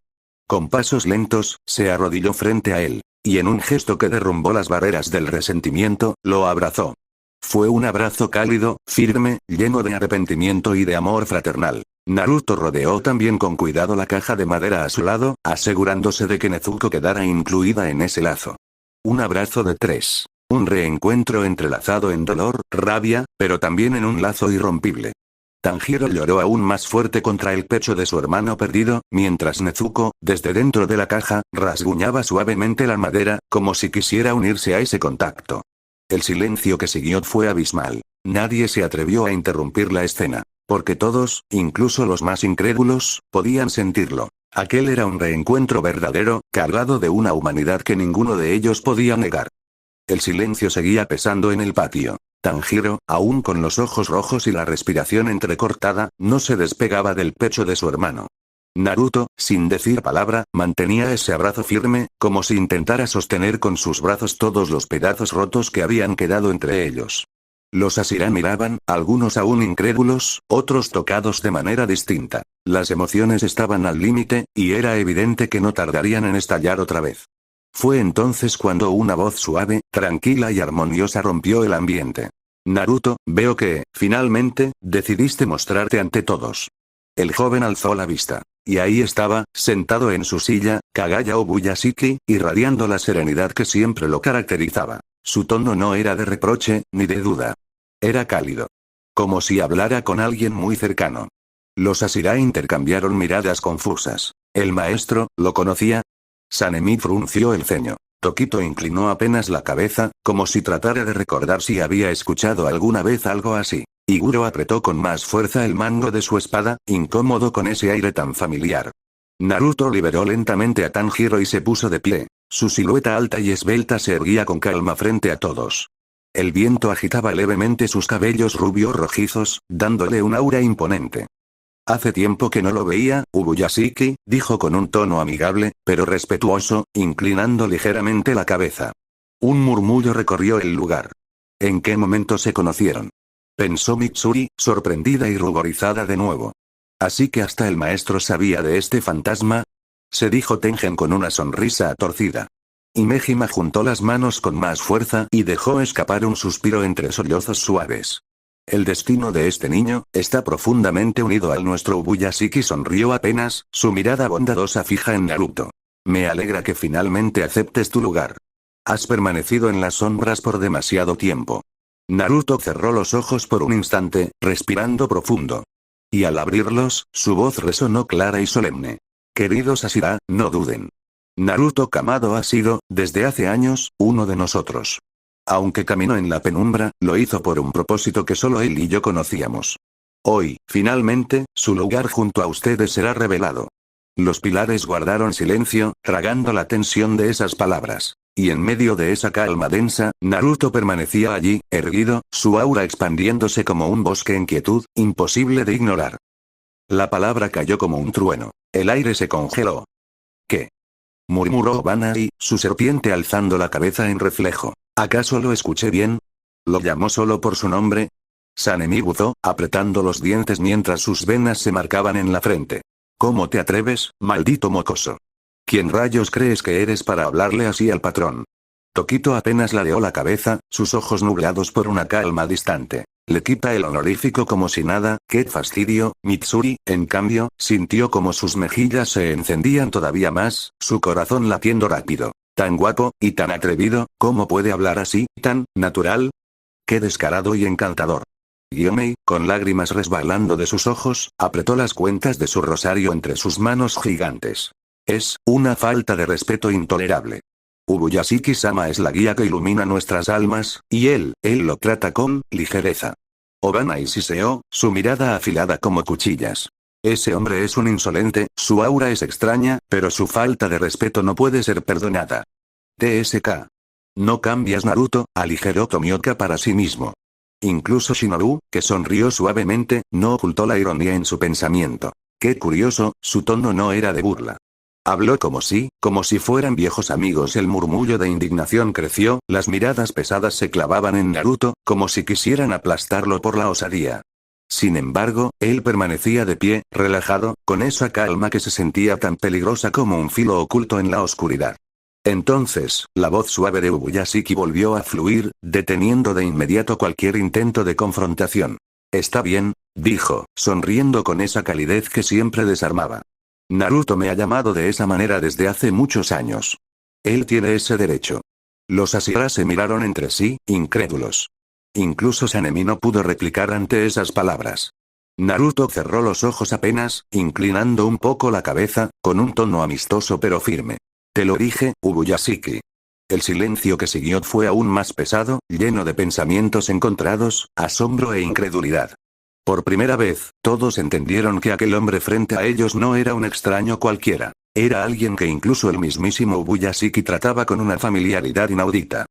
Con pasos lentos, se arrodilló frente a él. Y en un gesto que derrumbó las barreras del resentimiento, lo abrazó. Fue un abrazo cálido, firme, lleno de arrepentimiento y de amor fraternal. Naruto rodeó también con cuidado la caja de madera a su lado, asegurándose de que Nezuko quedara incluida en ese lazo. Un abrazo de tres. Un reencuentro entrelazado en dolor, rabia, pero también en un lazo irrompible. Tanjiro lloró aún más fuerte contra el pecho de su hermano perdido, mientras Nezuko, desde dentro de la caja, rasguñaba suavemente la madera, como si quisiera unirse a ese contacto. El silencio que siguió fue abismal. Nadie se atrevió a interrumpir la escena. Porque todos, incluso los más incrédulos, podían sentirlo. Aquel era un reencuentro verdadero, cargado de una humanidad que ninguno de ellos podía negar. El silencio seguía pesando en el patio. Tanjiro, aún con los ojos rojos y la respiración entrecortada, no se despegaba del pecho de su hermano. Naruto, sin decir palabra, mantenía ese abrazo firme, como si intentara sostener con sus brazos todos los pedazos rotos que habían quedado entre ellos. Los Hashira miraban, algunos aún incrédulos, otros tocados de manera distinta. Las emociones estaban al límite, y era evidente que no tardarían en estallar otra vez. Fue entonces cuando una voz suave, tranquila y armoniosa rompió el ambiente. Naruto, veo que, finalmente, decidiste mostrarte ante todos. El joven alzó la vista. Y ahí estaba, sentado en su silla, Kagaya Obuyashiki, irradiando la serenidad que siempre lo caracterizaba. Su tono no era de reproche, ni de duda. Era cálido. Como si hablara con alguien muy cercano. Los Hashira intercambiaron miradas confusas. ¿El maestro, lo conocía? Sanemi frunció el ceño. Tokito inclinó apenas la cabeza, como si tratara de recordar si había escuchado alguna vez algo así. Iguro apretó con más fuerza el mango de su espada, incómodo con ese aire tan familiar. Naruto liberó lentamente a Tanjiro y se puso de pie. Su silueta alta y esbelta se erguía con calma frente a todos. El viento agitaba levemente sus cabellos rubios rojizos, dándole un aura imponente. Hace tiempo que no lo veía, Ubuyashiki, dijo con un tono amigable, pero respetuoso, inclinando ligeramente la cabeza. Un murmullo recorrió el lugar. ¿En qué momento se conocieron? Pensó Mitsuri, sorprendida y ruborizada de nuevo. ¿Así que hasta el maestro sabía de este fantasma? Se dijo Tengen con una sonrisa torcida. Imejima juntó las manos con más fuerza y dejó escapar un suspiro entre sollozos suaves. El destino de este niño, está profundamente unido al nuestro. Ubuyashiki sonrió apenas, su mirada bondadosa fija en Naruto. Me alegra que finalmente aceptes tu lugar. Has permanecido en las sombras por demasiado tiempo. Naruto cerró los ojos por un instante, respirando profundo. Y al abrirlos, su voz resonó clara y solemne. Queridos Hashira, no duden. Naruto Kamado ha sido, desde hace años, uno de nosotros. Aunque caminó en la penumbra, lo hizo por un propósito que solo él y yo conocíamos. Hoy, finalmente, su lugar junto a ustedes será revelado. Los pilares guardaron silencio, tragando la tensión de esas palabras. Y en medio de esa calma densa, Naruto permanecía allí, erguido, su aura expandiéndose como un bosque en quietud, imposible de ignorar. La palabra cayó como un trueno. El aire se congeló. ¿Qué? Murmuró Banai, su serpiente alzando la cabeza en reflejo. ¿Acaso lo escuché bien? ¿Lo llamó solo por su nombre? Sanemi buzó, apretando los dientes mientras sus venas se marcaban en la frente. ¿Cómo te atreves, maldito mocoso? ¿Quién rayos crees que eres para hablarle así al patrón? Tokito apenas ladeó la cabeza, sus ojos nublados por una calma distante. Le quita el honorífico como si nada, ¡qué fastidio! Mitsuri, en cambio, sintió como sus mejillas se encendían todavía más, su corazón latiendo rápido. Tan guapo, y tan atrevido, ¿cómo puede hablar así, tan natural? ¡Qué descarado y encantador! Gyomei, con lágrimas resbalando de sus ojos, apretó las cuentas de su rosario entre sus manos gigantes. Es una falta de respeto intolerable. Ubuyashiki-sama es la guía que ilumina nuestras almas, y él lo trata con ligereza. Obana y siseó, su mirada afilada como cuchillas. Ese hombre es un insolente, su aura es extraña, pero su falta de respeto no puede ser perdonada. TSK. No cambias Naruto, aligeró Tomioka para sí mismo. Incluso Shinobu, que sonrió suavemente, no ocultó la ironía en su pensamiento. Qué curioso, su tono no era de burla. Habló como si fueran viejos amigos. El murmullo de indignación creció, las miradas pesadas se clavaban en Naruto, como si quisieran aplastarlo por la osadía. Sin embargo, él permanecía de pie, relajado, con esa calma que se sentía tan peligrosa como un filo oculto en la oscuridad. Entonces, la voz suave de Ubuyashiki volvió a fluir, deteniendo de inmediato cualquier intento de confrontación. Está bien, dijo, sonriendo con esa calidez que siempre desarmaba. Naruto me ha llamado de esa manera desde hace muchos años. Él tiene ese derecho. Los Ashira se miraron entre sí, incrédulos. Incluso Sanemi no pudo replicar ante esas palabras. Naruto cerró los ojos apenas, inclinando un poco la cabeza, con un tono amistoso pero firme. Te lo dije, Ubuyashiki. El silencio que siguió fue aún más pesado, lleno de pensamientos encontrados, asombro e incredulidad. Por primera vez, todos entendieron que aquel hombre frente a ellos no era un extraño cualquiera. Era alguien que incluso el mismísimo Ubuyashiki trataba con una familiaridad inaudita.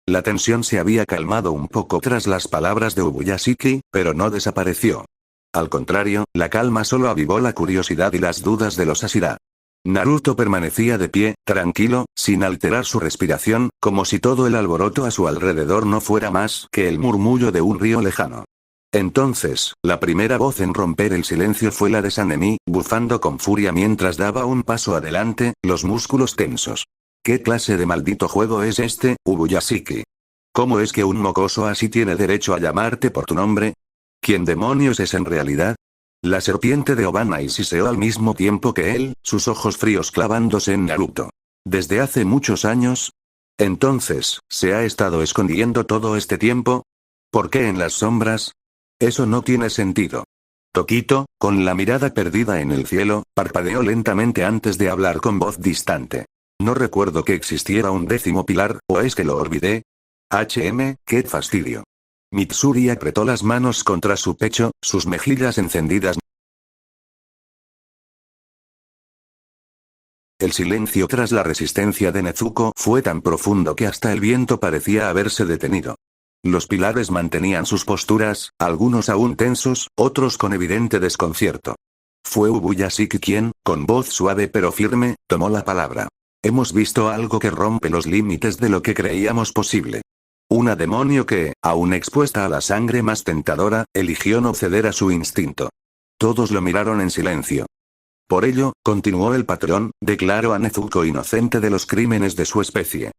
La tensión se había calmado un poco tras las palabras de Ubuyashiki, pero no desapareció. Al contrario, la calma solo avivó la curiosidad y las dudas de los Ashira. Naruto permanecía de pie, tranquilo, sin alterar su respiración, como si todo el alboroto a su alrededor no fuera más que el murmullo de un río lejano. Entonces, la primera voz en romper el silencio fue la de Sanemi, bufando con furia mientras daba un paso adelante, los músculos tensos. ¿Qué clase de maldito juego es este, Ubuyashiki? ¿Cómo es que un mocoso así tiene derecho a llamarte por tu nombre? ¿Quién demonios es en realidad? La serpiente de Obana y siseó al mismo tiempo que él, sus ojos fríos clavándose en Naruto. ¿Desde hace muchos años? Entonces, ¿se ha estado escondiendo todo este tiempo? ¿Por qué en las sombras? Eso no tiene sentido. Tokito, con la mirada perdida en el cielo, parpadeó lentamente antes de hablar con voz distante. No recuerdo que existiera un 10º pilar, ¿o es que lo olvidé? Qué fastidio. Mitsuri apretó las manos contra su pecho, sus mejillas encendidas. El silencio tras la resistencia de Nezuko fue tan profundo que hasta el viento parecía haberse detenido. Los pilares mantenían sus posturas, algunos aún tensos, otros con evidente desconcierto. Fue Ubuyashiki quien, con voz suave pero firme, tomó la palabra. Hemos visto algo que rompe los límites de lo que creíamos posible. Una demonio que, aún expuesta a la sangre más tentadora, eligió no ceder a su instinto. Todos lo miraron en silencio. Por ello, continuó el patrón, declaró a Nezuko inocente de los crímenes de su especie.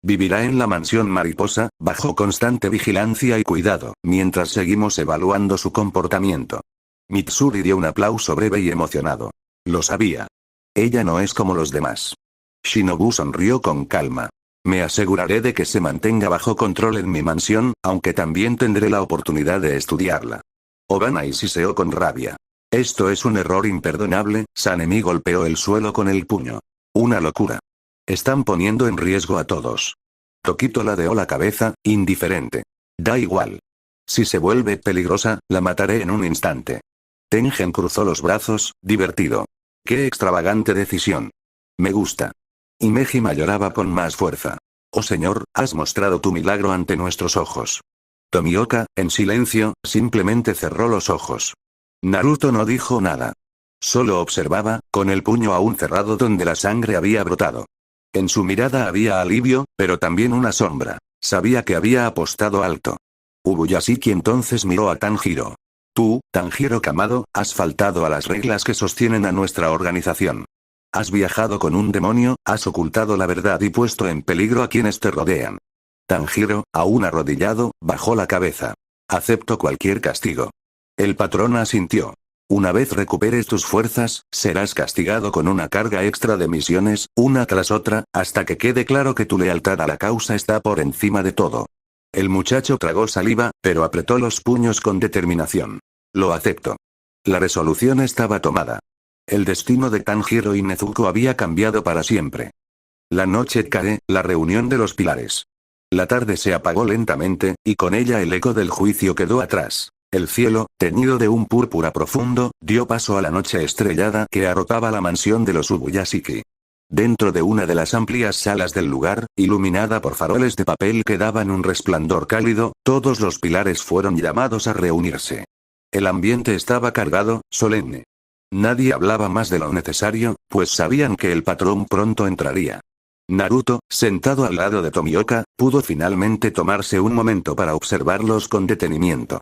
Vivirá en la mansión mariposa, bajo constante vigilancia y cuidado, mientras seguimos evaluando su comportamiento. Mitsuri dio un aplauso breve y emocionado. Lo sabía. Ella no es como los demás. Shinobu sonrió con calma. Me aseguraré de que se mantenga bajo control en mi mansión, aunque también tendré la oportunidad de estudiarla. Obana y siseó con rabia. Esto es un error imperdonable, Sanemi golpeó el suelo con el puño. Una locura. Están poniendo en riesgo a todos. Tokito ladeó la cabeza, indiferente. Da igual. Si se vuelve peligrosa, la mataré en un instante. Tengen cruzó los brazos, divertido. Qué extravagante decisión. Me gusta. Y Mejima lloraba con más fuerza. Oh señor, has mostrado tu milagro ante nuestros ojos. Tomioka, en silencio, simplemente cerró los ojos. Naruto no dijo nada. Solo observaba, con el puño aún cerrado donde la sangre había brotado. En su mirada había alivio, pero también una sombra. Sabía que había apostado alto. Ubuyashiki entonces miró a Tanjiro. Tú, Tanjiro Kamado, has faltado a las reglas que sostienen a nuestra organización. Has viajado con un demonio, has ocultado la verdad y puesto en peligro a quienes te rodean. Tanjiro, aún arrodillado, bajó la cabeza. Acepto cualquier castigo. El patrón asintió. Una vez recuperes tus fuerzas, serás castigado con una carga extra de misiones, una tras otra, hasta que quede claro que tu lealtad a la causa está por encima de todo. El muchacho tragó saliva, pero apretó los puños con determinación. Lo acepto. La resolución estaba tomada. El destino de Tanjiro y Nezuko había cambiado para siempre. La noche cae, la reunión de los pilares. La tarde se apagó lentamente, y con ella el eco del juicio quedó atrás. El cielo, teñido de un púrpura profundo, dio paso a la noche estrellada que arropaba la mansión de los Ubuyashiki. Dentro de una de las amplias salas del lugar, iluminada por faroles de papel que daban un resplandor cálido, todos los pilares fueron llamados a reunirse. El ambiente estaba cargado, solemne. Nadie hablaba más de lo necesario, pues sabían que el patrón pronto entraría. Naruto, sentado al lado de Tomioka, pudo finalmente tomarse un momento para observarlos con detenimiento.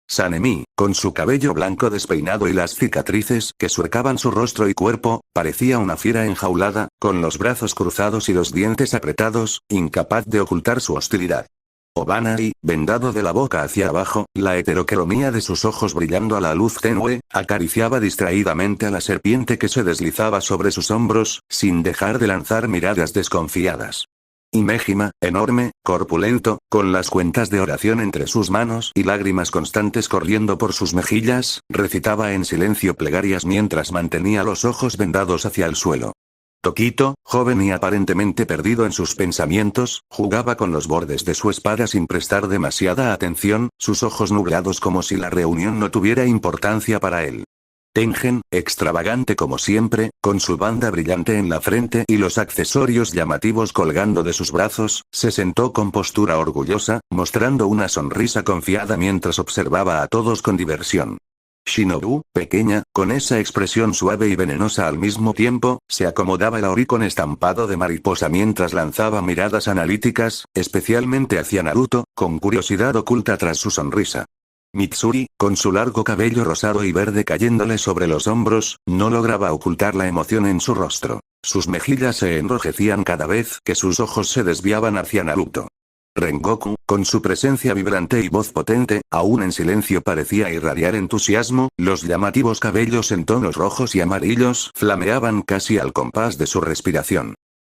Sanemi, con su cabello blanco despeinado y las cicatrices que surcaban su rostro y cuerpo, parecía una fiera enjaulada, con los brazos cruzados y los dientes apretados, incapaz de ocultar su hostilidad. Obana-i, vendado de la boca hacia abajo, la heterocromía de sus ojos brillando a la luz tenue, acariciaba distraídamente a la serpiente que se deslizaba sobre sus hombros, sin dejar de lanzar miradas desconfiadas. Y Mejima, enorme, corpulento, con las cuentas de oración entre sus manos y lágrimas constantes corriendo por sus mejillas, recitaba en silencio plegarias mientras mantenía los ojos vendados hacia el suelo. Tokito, joven y aparentemente perdido en sus pensamientos, jugaba con los bordes de su espada sin prestar demasiada atención, sus ojos nublados como si la reunión no tuviera importancia para él. Tengen, extravagante como siempre, con su banda brillante en la frente y los accesorios llamativos colgando de sus brazos, se sentó con postura orgullosa, mostrando una sonrisa confiada mientras observaba a todos con diversión. Shinobu, pequeña, con esa expresión suave y venenosa al mismo tiempo, se acomodaba el ori con estampado de mariposa mientras lanzaba miradas analíticas, especialmente hacia Naruto, con curiosidad oculta tras su sonrisa. Mitsuri, con su largo cabello rosado y verde cayéndole sobre los hombros, no lograba ocultar la emoción en su rostro. Sus mejillas se enrojecían cada vez que sus ojos se desviaban hacia Naruto. Rengoku, con su presencia vibrante y voz potente, aún en silencio parecía irradiar entusiasmo, los llamativos cabellos en tonos rojos y amarillos flameaban casi al compás de su respiración.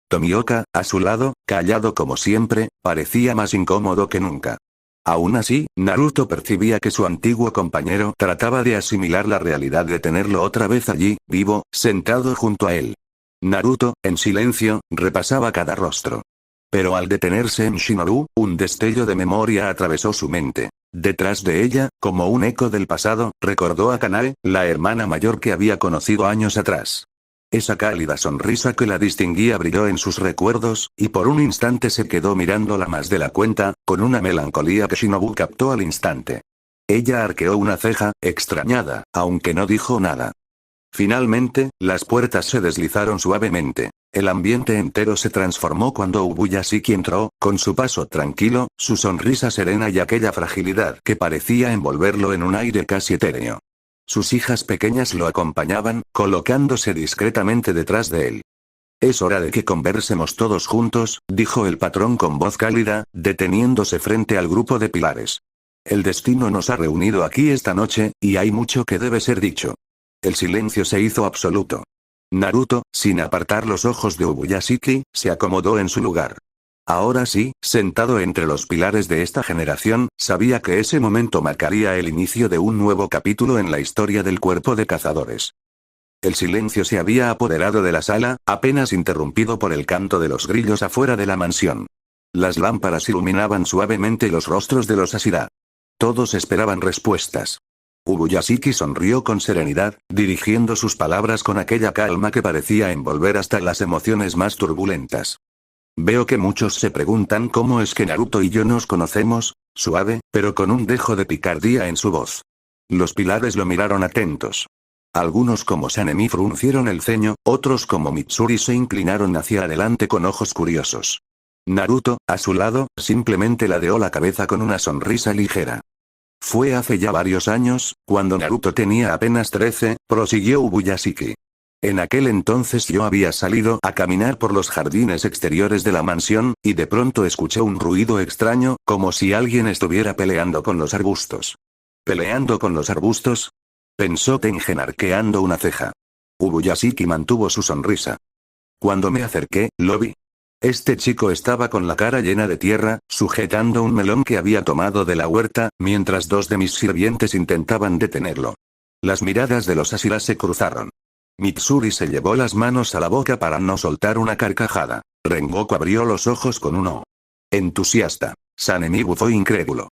Tomioka, a su lado, callado como siempre, parecía más incómodo que nunca. Aún así, Naruto percibía que su antiguo compañero trataba de asimilar la realidad de tenerlo otra vez allí, vivo, sentado junto a él. Naruto, en silencio, repasaba cada rostro. Pero al detenerse en Shinobu, un destello de memoria atravesó su mente. Detrás de ella, como un eco del pasado, recordó a Kanae, la hermana mayor que había conocido años atrás. Esa cálida sonrisa que la distinguía brilló en sus recuerdos, y por un instante se quedó mirándola más de la cuenta, con una melancolía que Shinobu captó al instante. Ella arqueó una ceja, extrañada, aunque no dijo nada. Finalmente, las puertas se deslizaron suavemente. El ambiente entero se transformó cuando Ubuyashiki entró, con su paso tranquilo, su sonrisa serena y aquella fragilidad que parecía envolverlo en un aire casi etéreo. Sus hijas pequeñas lo acompañaban, colocándose discretamente detrás de él. «Es hora de que conversemos todos juntos», dijo el patrón con voz cálida, deteniéndose frente al grupo de pilares. «El destino nos ha reunido aquí esta noche, y hay mucho que debe ser dicho». El silencio se hizo absoluto. Naruto, sin apartar los ojos de Ubuyashiki, se acomodó en su lugar. Ahora sí, sentado entre los pilares de esta generación, sabía que ese momento marcaría el inicio de un nuevo capítulo en la historia del cuerpo de cazadores. El silencio se había apoderado de la sala, apenas interrumpido por el canto de los grillos afuera de la mansión. Las lámparas iluminaban suavemente los rostros de los Ashira. Todos esperaban respuestas. Ubuyashiki sonrió con serenidad, dirigiendo sus palabras con aquella calma que parecía envolver hasta las emociones más turbulentas. «Veo que muchos se preguntan cómo es que Naruto y yo nos conocemos», suave, pero con un dejo de picardía en su voz. Los pilares lo miraron atentos. Algunos como Sanemi fruncieron el ceño, otros como Mitsuri se inclinaron hacia adelante con ojos curiosos. Naruto, a su lado, simplemente ladeó la cabeza con una sonrisa ligera. «Fue hace ya varios años, cuando Naruto tenía apenas 13, prosiguió Ubuyashiki. En aquel entonces yo había salido a caminar por los jardines exteriores de la mansión, y de pronto escuché un ruido extraño, como si alguien estuviera peleando con los arbustos». «¿Peleando con los arbustos?», pensó Tengen arqueando una ceja. Ubuyashiki mantuvo su sonrisa. «Cuando me acerqué, lo vi. Este chico estaba con la cara llena de tierra, sujetando un melón que había tomado de la huerta, mientras dos de mis sirvientes intentaban detenerlo. Las miradas de los Ashira se cruzaron. Mitsuri se llevó las manos a la boca para no soltar una carcajada. Rengoku abrió los ojos con un oh. Entusiasta. Sanemi bufó incrédulo.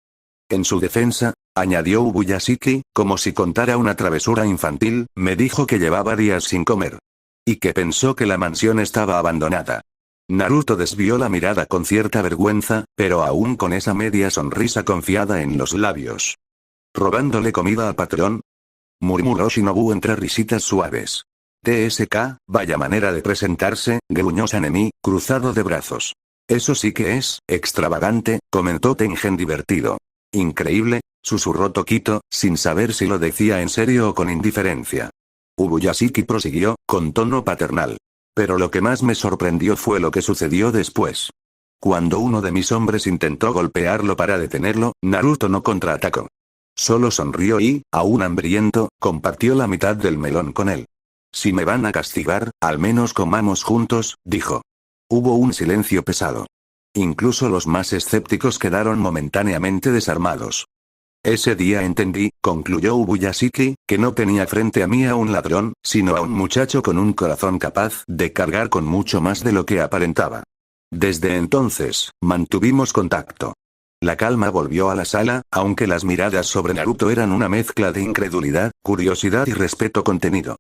En su defensa, añadió Ubuyashiki, como si contara una travesura infantil, me dijo que llevaba días sin comer. Y que pensó que la mansión estaba abandonada. Naruto desvió la mirada con cierta vergüenza, pero aún con esa media sonrisa confiada en los labios. ¿Robándole comida al patrón?, murmuró Shinobu entre risitas suaves. «TSK, vaya manera de presentarse», gruñó Sanemi, cruzado de brazos. «Eso sí que es extravagante», comentó Tengen divertido. «Increíble», susurró Tokito, sin saber si lo decía en serio o con indiferencia. Ubuyashiki prosiguió, con tono paternal. «Pero lo que más me sorprendió fue lo que sucedió después. Cuando uno de mis hombres intentó golpearlo para detenerlo, Naruto no contraatacó. Solo sonrió y, aún hambriento, compartió la mitad del melón con él. Si me van a castigar, al menos comamos juntos», dijo. Hubo un silencio pesado. Incluso los más escépticos quedaron momentáneamente desarmados. Ese día entendí, concluyó Ubuyashiki, que no tenía frente a mí a un ladrón, sino a un muchacho con un corazón capaz de cargar con mucho más de lo que aparentaba. Desde entonces, mantuvimos contacto. La calma volvió a la sala, aunque las miradas sobre Naruto eran una mezcla de incredulidad, curiosidad y respeto contenido.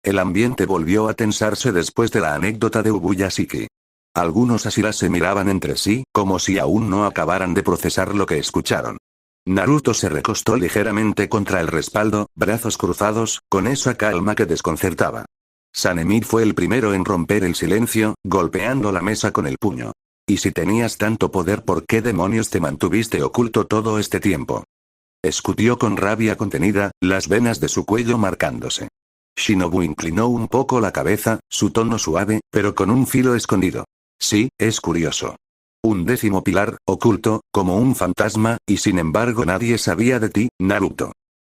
El ambiente volvió a tensarse después de la anécdota de Ubuyashiki. Algunos Hashira se miraban entre sí, como si aún no acabaran de procesar lo que escucharon. Naruto se recostó ligeramente contra el respaldo, brazos cruzados, con esa calma que desconcertaba. Sanemir fue el primero en romper el silencio, golpeando la mesa con el puño. ¿Y si tenías tanto poder, por qué demonios te mantuviste oculto todo este tiempo? Escutió con rabia contenida, las venas de su cuello marcándose. Shinobu inclinó un poco la cabeza, su tono suave, pero con un filo escondido. Sí, es curioso. Un 10º pilar, oculto, como un fantasma, y sin embargo nadie sabía de ti, Naruto.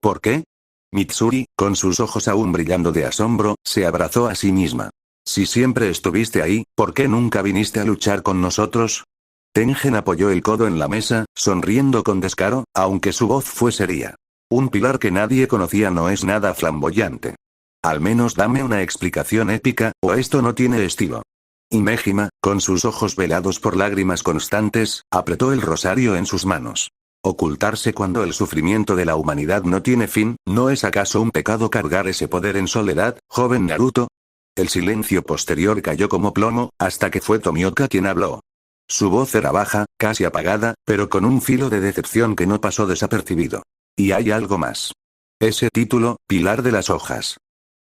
¿Por qué? Mitsuri, con sus ojos aún brillando de asombro, se abrazó a sí misma. Si siempre estuviste ahí, ¿por qué nunca viniste a luchar con nosotros? Tengen apoyó el codo en la mesa, sonriendo con descaro, aunque su voz fue seria. Un pilar que nadie conocía no es nada flamboyante. Al menos dame una explicación épica, o esto no tiene estilo. Imejima, con sus ojos velados por lágrimas constantes, apretó el rosario en sus manos. Ocultarse cuando el sufrimiento de la humanidad no tiene fin, ¿no es acaso un pecado cargar ese poder en soledad, joven Naruto? El silencio posterior cayó como plomo, hasta que fue Tomioka quien habló. Su voz era baja, casi apagada, pero con un filo de decepción que no pasó desapercibido. Y hay algo más. Ese título, Pilar de las Hojas.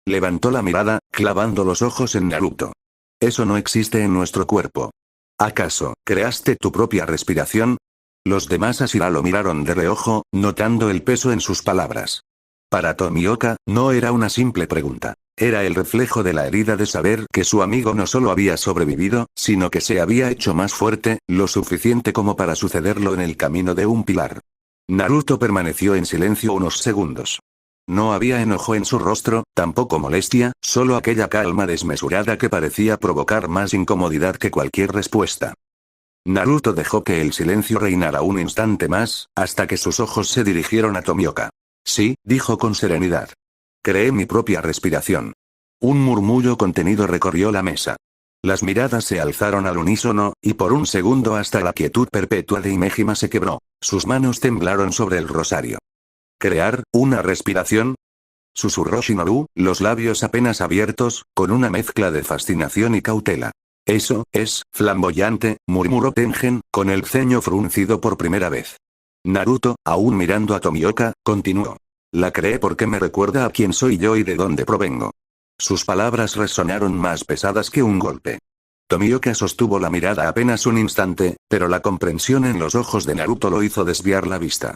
Levantó la mirada, clavando los ojos en Naruto. Eso no existe en nuestro cuerpo. ¿Acaso, creaste tu propia respiración? Los demás Hashira lo miraron de reojo, notando el peso en sus palabras. Para Tomioka, no era una simple pregunta. Era el reflejo de la herida de saber que su amigo no solo había sobrevivido, sino que se había hecho más fuerte, lo suficiente como para sucederlo en el camino de un pilar. Naruto permaneció en silencio unos segundos. No había enojo en su rostro, tampoco molestia, solo aquella calma desmesurada que parecía provocar más incomodidad que cualquier respuesta. Naruto dejó que el silencio reinara un instante más, hasta que sus ojos se dirigieron a Tomioka. Sí, dijo con serenidad. Creé mi propia respiración. Un murmullo contenido recorrió la mesa. Las miradas se alzaron al unísono, y por un segundo hasta la quietud perpetua de Imejima se quebró. Sus manos temblaron sobre el rosario. ¿Crear una respiración? Susurró Shinobu, los labios apenas abiertos, con una mezcla de fascinación y cautela. Eso es flamboyante, murmuró Tengen, con el ceño fruncido por primera vez. Naruto, aún mirando a Tomioka, continuó. La creé porque me recuerda a quién soy yo y de dónde provengo. Sus palabras resonaron más pesadas que un golpe. Tomioka sostuvo la mirada apenas un instante, pero la comprensión en los ojos de Naruto lo hizo desviar la vista.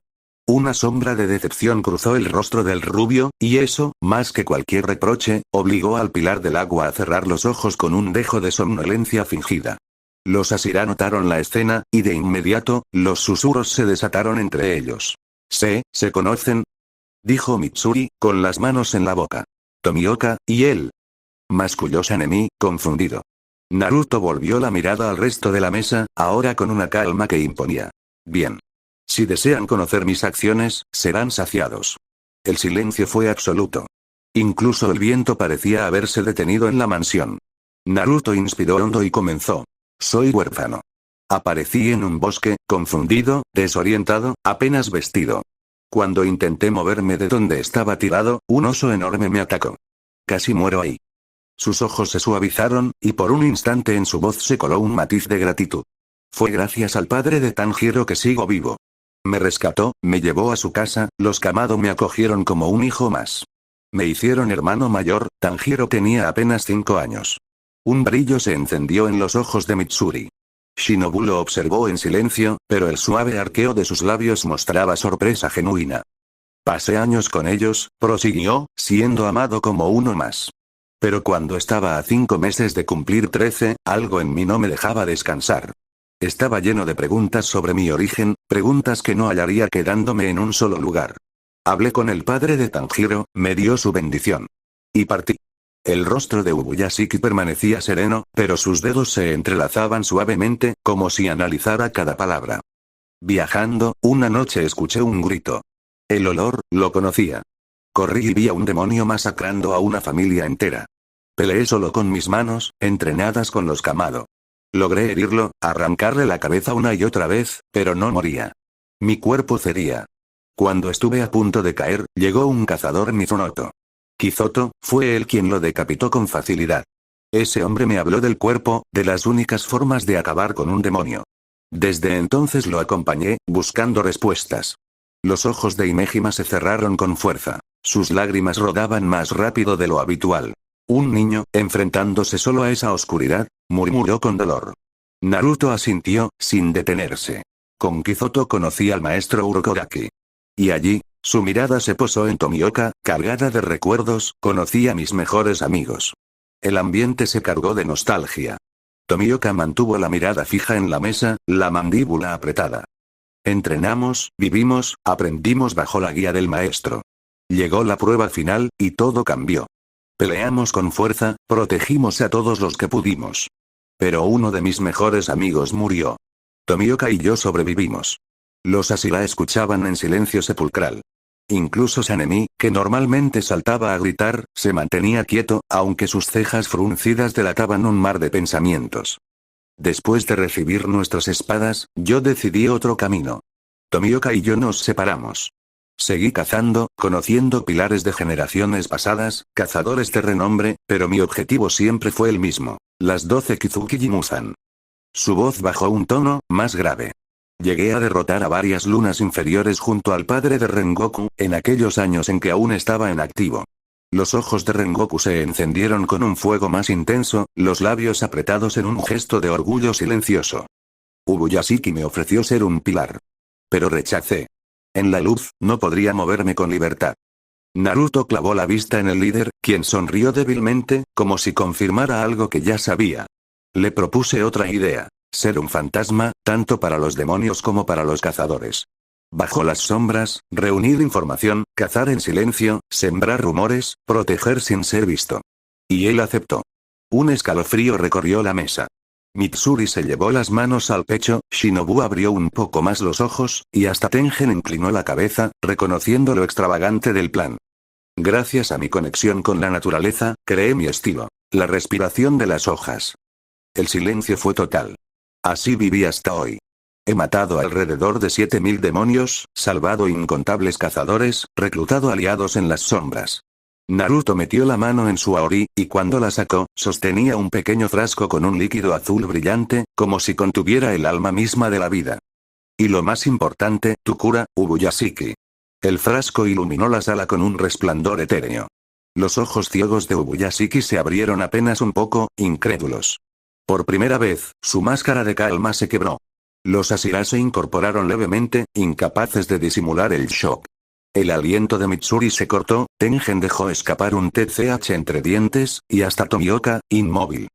Una sombra de decepción cruzó el rostro del rubio, y eso, más que cualquier reproche, obligó al pilar del agua a cerrar los ojos con un dejo de somnolencia fingida. Los Hashira notaron la escena, y de inmediato, los susurros se desataron entre ellos. ¿Se conocen? Dijo Mitsuri, con las manos en la boca. Tomioka, ¿y él? Masculló Sanemi, confundido. Naruto volvió la mirada al resto de la mesa, ahora con una calma que imponía. Bien. Si desean conocer mis acciones, serán saciados. El silencio fue absoluto. Incluso el viento parecía haberse detenido en la mansión. Naruto inspiró hondo y comenzó. Soy huérfano. Aparecí en un bosque, confundido, desorientado, apenas vestido. Cuando intenté moverme de donde estaba tirado, un oso enorme me atacó. Casi muero ahí. Sus ojos se suavizaron, y por un instante en su voz se coló un matiz de gratitud. Fue gracias al padre de Tanjiro que sigo vivo. Me rescató, me llevó a su casa, los Kamado me acogieron como un hijo más. Me hicieron hermano mayor, Tanjiro tenía apenas 5 años. Un brillo se encendió en los ojos de Mitsuri. Shinobu lo observó en silencio, pero el suave arqueo de sus labios mostraba sorpresa genuina. Pasé años con ellos, prosiguió, siendo amado como uno más. Pero cuando estaba a 5 meses de cumplir 13, algo en mí no me dejaba descansar. Estaba lleno de preguntas sobre mi origen, preguntas que no hallaría quedándome en un solo lugar. Hablé con el padre de Tanjiro, me dio su bendición. Y partí. El rostro de Ubuyashiki permanecía sereno, pero sus dedos se entrelazaban suavemente, como si analizara cada palabra. Viajando, una noche escuché un grito. El olor, lo conocía. Corrí y vi a un demonio masacrando a una familia entera. Peleé solo con mis manos, entrenadas con los Kamado. Logré herirlo, arrancarle la cabeza una y otra vez, pero no moría. Mi cuerpo cedía. Cuando estuve a punto de caer, llegó un cazador Mizunoto. Kizoto, fue él quien lo decapitó con facilidad. Ese hombre me habló del cuerpo, de las únicas formas de acabar con un demonio. Desde entonces lo acompañé, buscando respuestas. Los ojos de Imejima se cerraron con fuerza. Sus lágrimas rodaban más rápido de lo habitual. Un niño, enfrentándose solo a esa oscuridad, murmuró con dolor. Naruto asintió, sin detenerse. Con Kizoto conocí al maestro Urokodaki. Y allí, su mirada se posó en Tomioka, cargada de recuerdos, conocí a mis mejores amigos. El ambiente se cargó de nostalgia. Tomioka mantuvo la mirada fija en la mesa, la mandíbula apretada. Entrenamos, vivimos, aprendimos bajo la guía del maestro. Llegó la prueba final, y todo cambió. Peleamos con fuerza, protegimos a todos los que pudimos. Pero uno de mis mejores amigos murió. Tomioka y yo sobrevivimos. Los Ashira escuchaban en silencio sepulcral. Incluso Sanemi, que normalmente saltaba a gritar, se mantenía quieto, aunque sus cejas fruncidas delataban un mar de pensamientos. Después de recibir nuestras espadas, yo decidí otro camino. Tomioka y yo nos separamos. Seguí cazando, conociendo pilares de generaciones pasadas, cazadores de renombre, pero mi objetivo siempre fue el mismo: las 12 Kizuki Muzan. Su voz bajó un tono, más grave. Llegué a derrotar a varias lunas inferiores junto al padre de Rengoku, en aquellos años en que aún estaba en activo. Los ojos de Rengoku se encendieron con un fuego más intenso, los labios apretados en un gesto de orgullo silencioso. Ubuyashiki me ofreció ser un pilar. Pero rechacé. En la luz, no podría moverme con libertad. Naruto clavó la vista en el líder, quien sonrió débilmente, como si confirmara algo que ya sabía. Le propuse otra idea: ser un fantasma, tanto para los demonios como para los cazadores. Bajo las sombras, reunir información, cazar en silencio, sembrar rumores, proteger sin ser visto. Y él aceptó. Un escalofrío recorrió la mesa. Mitsuri se llevó las manos al pecho, Shinobu abrió un poco más los ojos, y hasta Tengen inclinó la cabeza, reconociendo lo extravagante del plan. Gracias a mi conexión con la naturaleza, creé mi estilo. La respiración de las hojas. El silencio fue total. Así viví hasta hoy. He matado alrededor de 7000 demonios, salvado incontables cazadores, reclutado aliados en las sombras. Naruto metió la mano en su Aori, y cuando la sacó, sostenía un pequeño frasco con un líquido azul brillante, como si contuviera el alma misma de la vida. Y lo más importante, tu cura, Ubuyashiki. El frasco iluminó la sala con un resplandor etéreo. Los ojos ciegos de Ubuyashiki se abrieron apenas un poco, incrédulos. Por primera vez, su máscara de calma se quebró. Los Ashira se incorporaron levemente, incapaces de disimular el shock. El aliento de Mitsuri se cortó, Tengen dejó escapar un TCH entre dientes, y hasta Tomioka, inmóvil.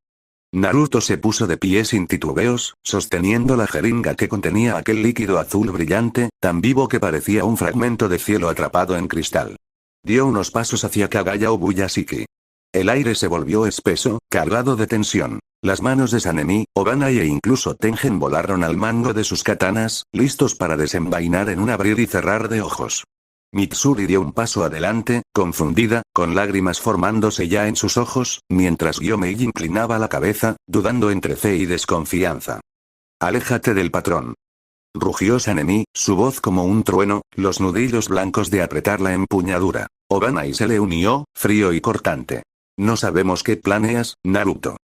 Naruto se puso de pie sin titubeos, sosteniendo la jeringa que contenía aquel líquido azul brillante, tan vivo que parecía un fragmento de cielo atrapado en cristal. Dio unos pasos hacia Kagaya Ubuyashiki. El aire se volvió espeso, cargado de tensión. Las manos de Sanemi, Obanai e incluso Tengen volaron al mango de sus katanas, listos para desenvainar en un abrir y cerrar de ojos. Mitsuri dio un paso adelante, confundida, con lágrimas formándose ya en sus ojos, mientras Gyomei inclinaba la cabeza, dudando entre fe y desconfianza. «Aléjate del patrón», rugió Sanemi, su voz como un trueno, los nudillos blancos de apretar la empuñadura. Obanai se le unió, frío y cortante. «No sabemos qué planeas, Naruto».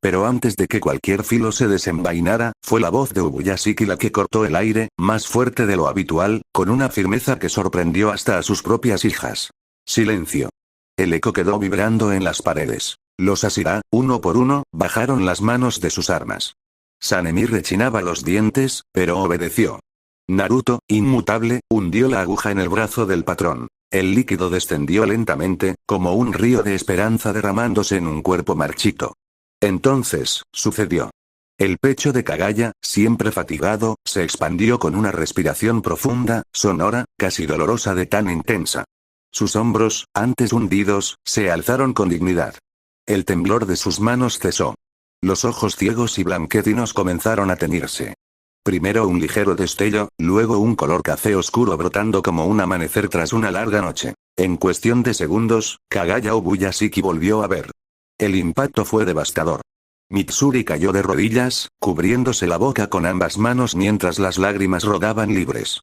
Pero antes de que cualquier filo se desenvainara, fue la voz de Ubuyashiki la que cortó el aire, más fuerte de lo habitual, con una firmeza que sorprendió hasta a sus propias hijas. Silencio. El eco quedó vibrando en las paredes. Los Ashira, uno por uno, bajaron las manos de sus armas. Sanemi rechinaba los dientes, pero obedeció. Naruto, inmutable, hundió la aguja en el brazo del patrón. El líquido descendió lentamente, como un río de esperanza derramándose en un cuerpo marchito. Entonces, sucedió. El pecho de Kagaya, siempre fatigado, se expandió con una respiración profunda, sonora, casi dolorosa de tan intensa. Sus hombros, antes hundidos, se alzaron con dignidad. El temblor de sus manos cesó. Los ojos ciegos y blanquecinos comenzaron a teñirse. Primero un ligero destello, luego un color café oscuro brotando como un amanecer tras una larga noche. En cuestión de segundos, Kagaya Ubuyashiki volvió a ver. El impacto fue devastador. Mitsuri cayó de rodillas, cubriéndose la boca con ambas manos mientras las lágrimas rodaban libres.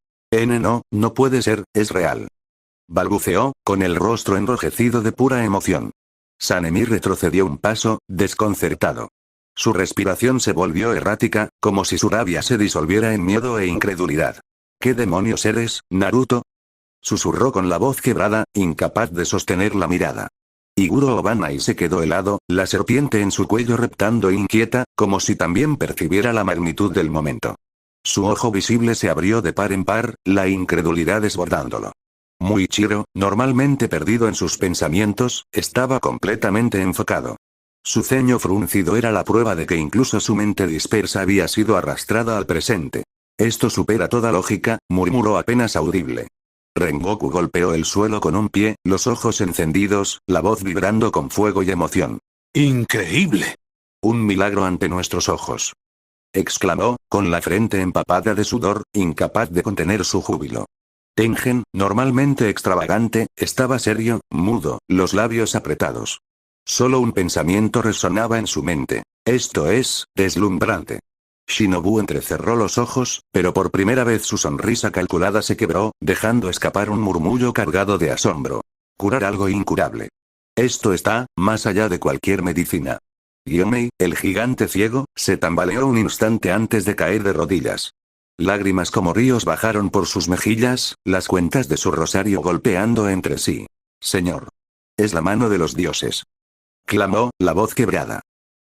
No puede ser, es real. Balbuceó, con el rostro enrojecido de pura emoción. Sanemi retrocedió un paso, desconcertado. Su respiración se volvió errática, como si su rabia se disolviera en miedo e incredulidad. ¿Qué demonios eres, Naruto? Susurró con la voz quebrada, incapaz de sostener la mirada. Iguro Obanai se quedó helado, la serpiente en su cuello reptando inquieta, como si también percibiera la magnitud del momento. Su ojo visible se abrió de par en par, la incredulidad desbordándolo. Muichiro, normalmente perdido en sus pensamientos, estaba completamente enfocado. Su ceño fruncido era la prueba de que incluso su mente dispersa había sido arrastrada al presente. Esto supera toda lógica, murmuró apenas audible. Rengoku golpeó el suelo con un pie, los ojos encendidos, la voz vibrando con fuego y emoción. ¡Increíble! Un milagro ante nuestros ojos. Exclamó, con la frente empapada de sudor, incapaz de contener su júbilo. Tengen, normalmente extravagante, estaba serio, mudo, los labios apretados. Solo un pensamiento resonaba en su mente. Esto es, deslumbrante. Shinobu entrecerró los ojos, pero por primera vez su sonrisa calculada se quebró, dejando escapar un murmullo cargado de asombro. Curar algo incurable. Esto está, más allá de cualquier medicina. Gyomei, el gigante ciego, se tambaleó un instante antes de caer de rodillas. Lágrimas como ríos bajaron por sus mejillas, las cuentas de su rosario golpeando entre sí. Señor. Es la mano de los dioses. Clamó, la voz quebrada.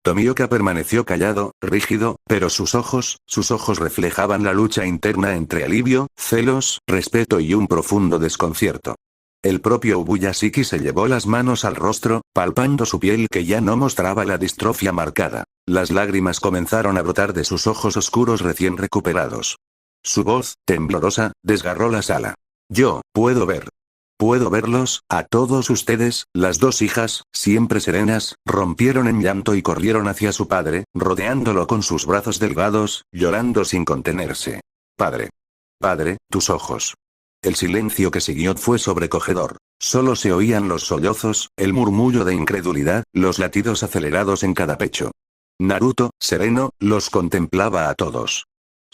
Tomioka permaneció callado, rígido, pero sus ojos reflejaban la lucha interna entre alivio, celos, respeto y un profundo desconcierto. El propio Ubuyashiki se llevó las manos al rostro, palpando su piel que ya no mostraba la distrofia marcada. Las lágrimas comenzaron a brotar de sus ojos oscuros recién recuperados. Su voz, temblorosa, desgarró la sala. Yo, puedo ver. Puedo verlos, a todos ustedes, las dos hijas, siempre serenas, rompieron en llanto y corrieron hacia su padre, rodeándolo con sus brazos delgados, llorando sin contenerse. Padre. Padre, tus ojos. El silencio que siguió fue sobrecogedor. Solo se oían los sollozos, el murmullo de incredulidad, los latidos acelerados en cada pecho. Naruto, sereno, los contemplaba a todos.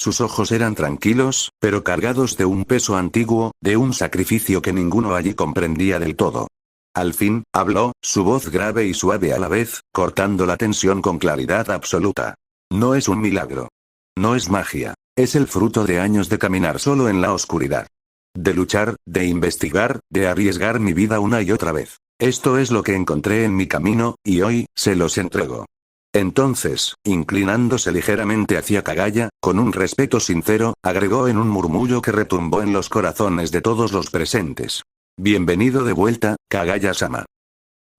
Sus ojos eran tranquilos, pero cargados de un peso antiguo, de un sacrificio que ninguno allí comprendía del todo. Al fin, habló, su voz grave y suave a la vez, cortando la tensión con claridad absoluta. No es un milagro. No es magia. Es el fruto de años de caminar solo en la oscuridad. De luchar, de investigar, de arriesgar mi vida una y otra vez. Esto es lo que encontré en mi camino, y hoy, se los entrego. Entonces, inclinándose ligeramente hacia Kagaya, con un respeto sincero, agregó en un murmullo que retumbó en los corazones de todos los presentes. Bienvenido de vuelta, Kagaya-sama.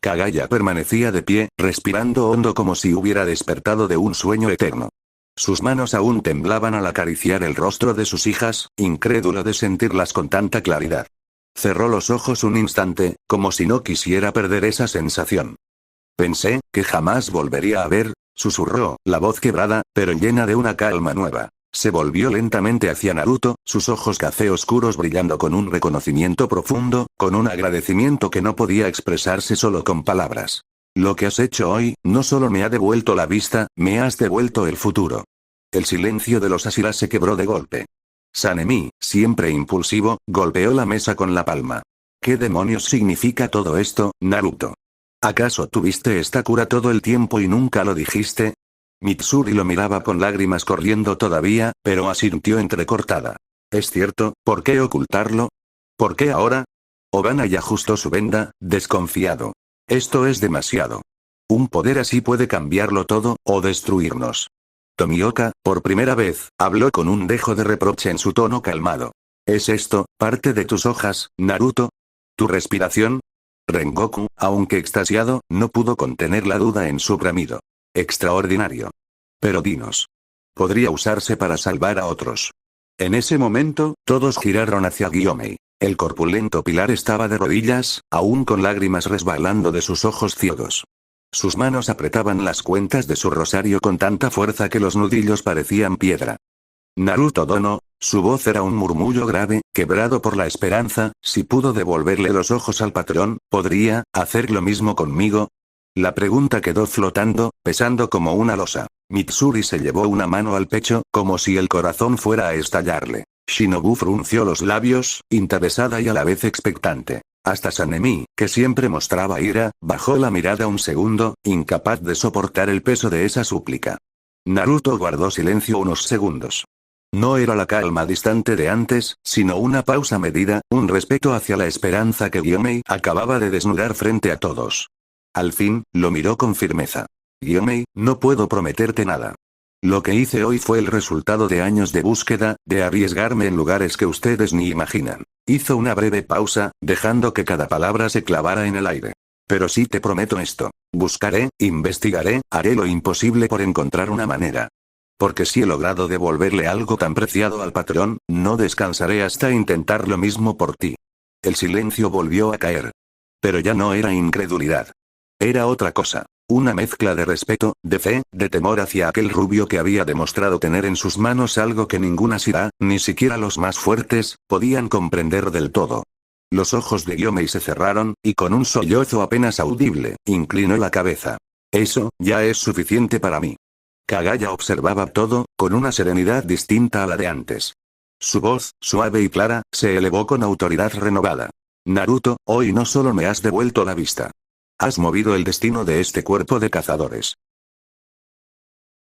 Kagaya permanecía de pie, respirando hondo como si hubiera despertado de un sueño eterno. Sus manos aún temblaban al acariciar el rostro de sus hijas, incrédulo de sentirlas con tanta claridad. Cerró los ojos un instante, como si no quisiera perder esa sensación. Pensé, que jamás volvería a ver, susurró, la voz quebrada, pero llena de una calma nueva. Se volvió lentamente hacia Naruto, sus ojos café oscuros brillando con un reconocimiento profundo, con un agradecimiento que no podía expresarse solo con palabras. Lo que has hecho hoy, no solo me ha devuelto la vista, me has devuelto el futuro. El silencio de los Ashira se quebró de golpe. Sanemi, siempre impulsivo, golpeó la mesa con la palma. ¿Qué demonios significa todo esto, Naruto? ¿Acaso tuviste esta cura todo el tiempo y nunca lo dijiste? Mitsuri lo miraba con lágrimas corriendo todavía, pero asintió entrecortada. ¿Es cierto? ¿Por qué ocultarlo? ¿Por qué ahora? Obanai ajustó su venda, desconfiado. Esto es demasiado. Un poder así puede cambiarlo todo, o destruirnos. Tomioka, por primera vez, habló con un dejo de reproche en su tono calmado. ¿Es esto, parte de tus hojas, Naruto? ¿Tu respiración? Rengoku, aunque extasiado, no pudo contener la duda en su bramido. Extraordinario. Pero dinos. Podría usarse para salvar a otros. En ese momento, todos giraron hacia Gyomei. El corpulento pilar estaba de rodillas, aún con lágrimas resbalando de sus ojos ciegos. Sus manos apretaban las cuentas de su rosario con tanta fuerza que los nudillos parecían piedra. Naruto Dono, su voz era un murmullo grave, quebrado por la esperanza, si pudo devolverle los ojos al patrón, ¿podría hacer lo mismo conmigo? La pregunta quedó flotando, pesando como una losa. Mitsuri se llevó una mano al pecho, como si el corazón fuera a estallarle. Shinobu frunció los labios, interesada y a la vez expectante. Hasta Sanemi, que siempre mostraba ira, bajó la mirada un segundo, incapaz de soportar el peso de esa súplica. Naruto guardó silencio unos segundos. No era la calma distante de antes, sino una pausa medida, un respeto hacia la esperanza que Gyomei acababa de desnudar frente a todos. Al fin, lo miró con firmeza. Gyomei, no puedo prometerte nada. Lo que hice hoy fue el resultado de años de búsqueda, de arriesgarme en lugares que ustedes ni imaginan. Hizo una breve pausa, dejando que cada palabra se clavara en el aire. Pero sí te prometo esto. Buscaré, investigaré, haré lo imposible por encontrar una manera. Porque si he logrado devolverle algo tan preciado al patrón, no descansaré hasta intentar lo mismo por ti. El silencio volvió a caer. Pero ya no era incredulidad. Era otra cosa. Una mezcla de respeto, de fe, de temor hacia aquel rubio que había demostrado tener en sus manos algo que ninguna Shira, ni siquiera los más fuertes, podían comprender del todo. Los ojos de Gyomei se cerraron, y con un sollozo apenas audible, inclinó la cabeza. Eso, ya es suficiente para mí. Kagaya observaba todo, con una serenidad distinta a la de antes. Su voz, suave y clara, se elevó con autoridad renovada. Naruto, hoy no solo me has devuelto la vista. Has movido el destino de este cuerpo de cazadores.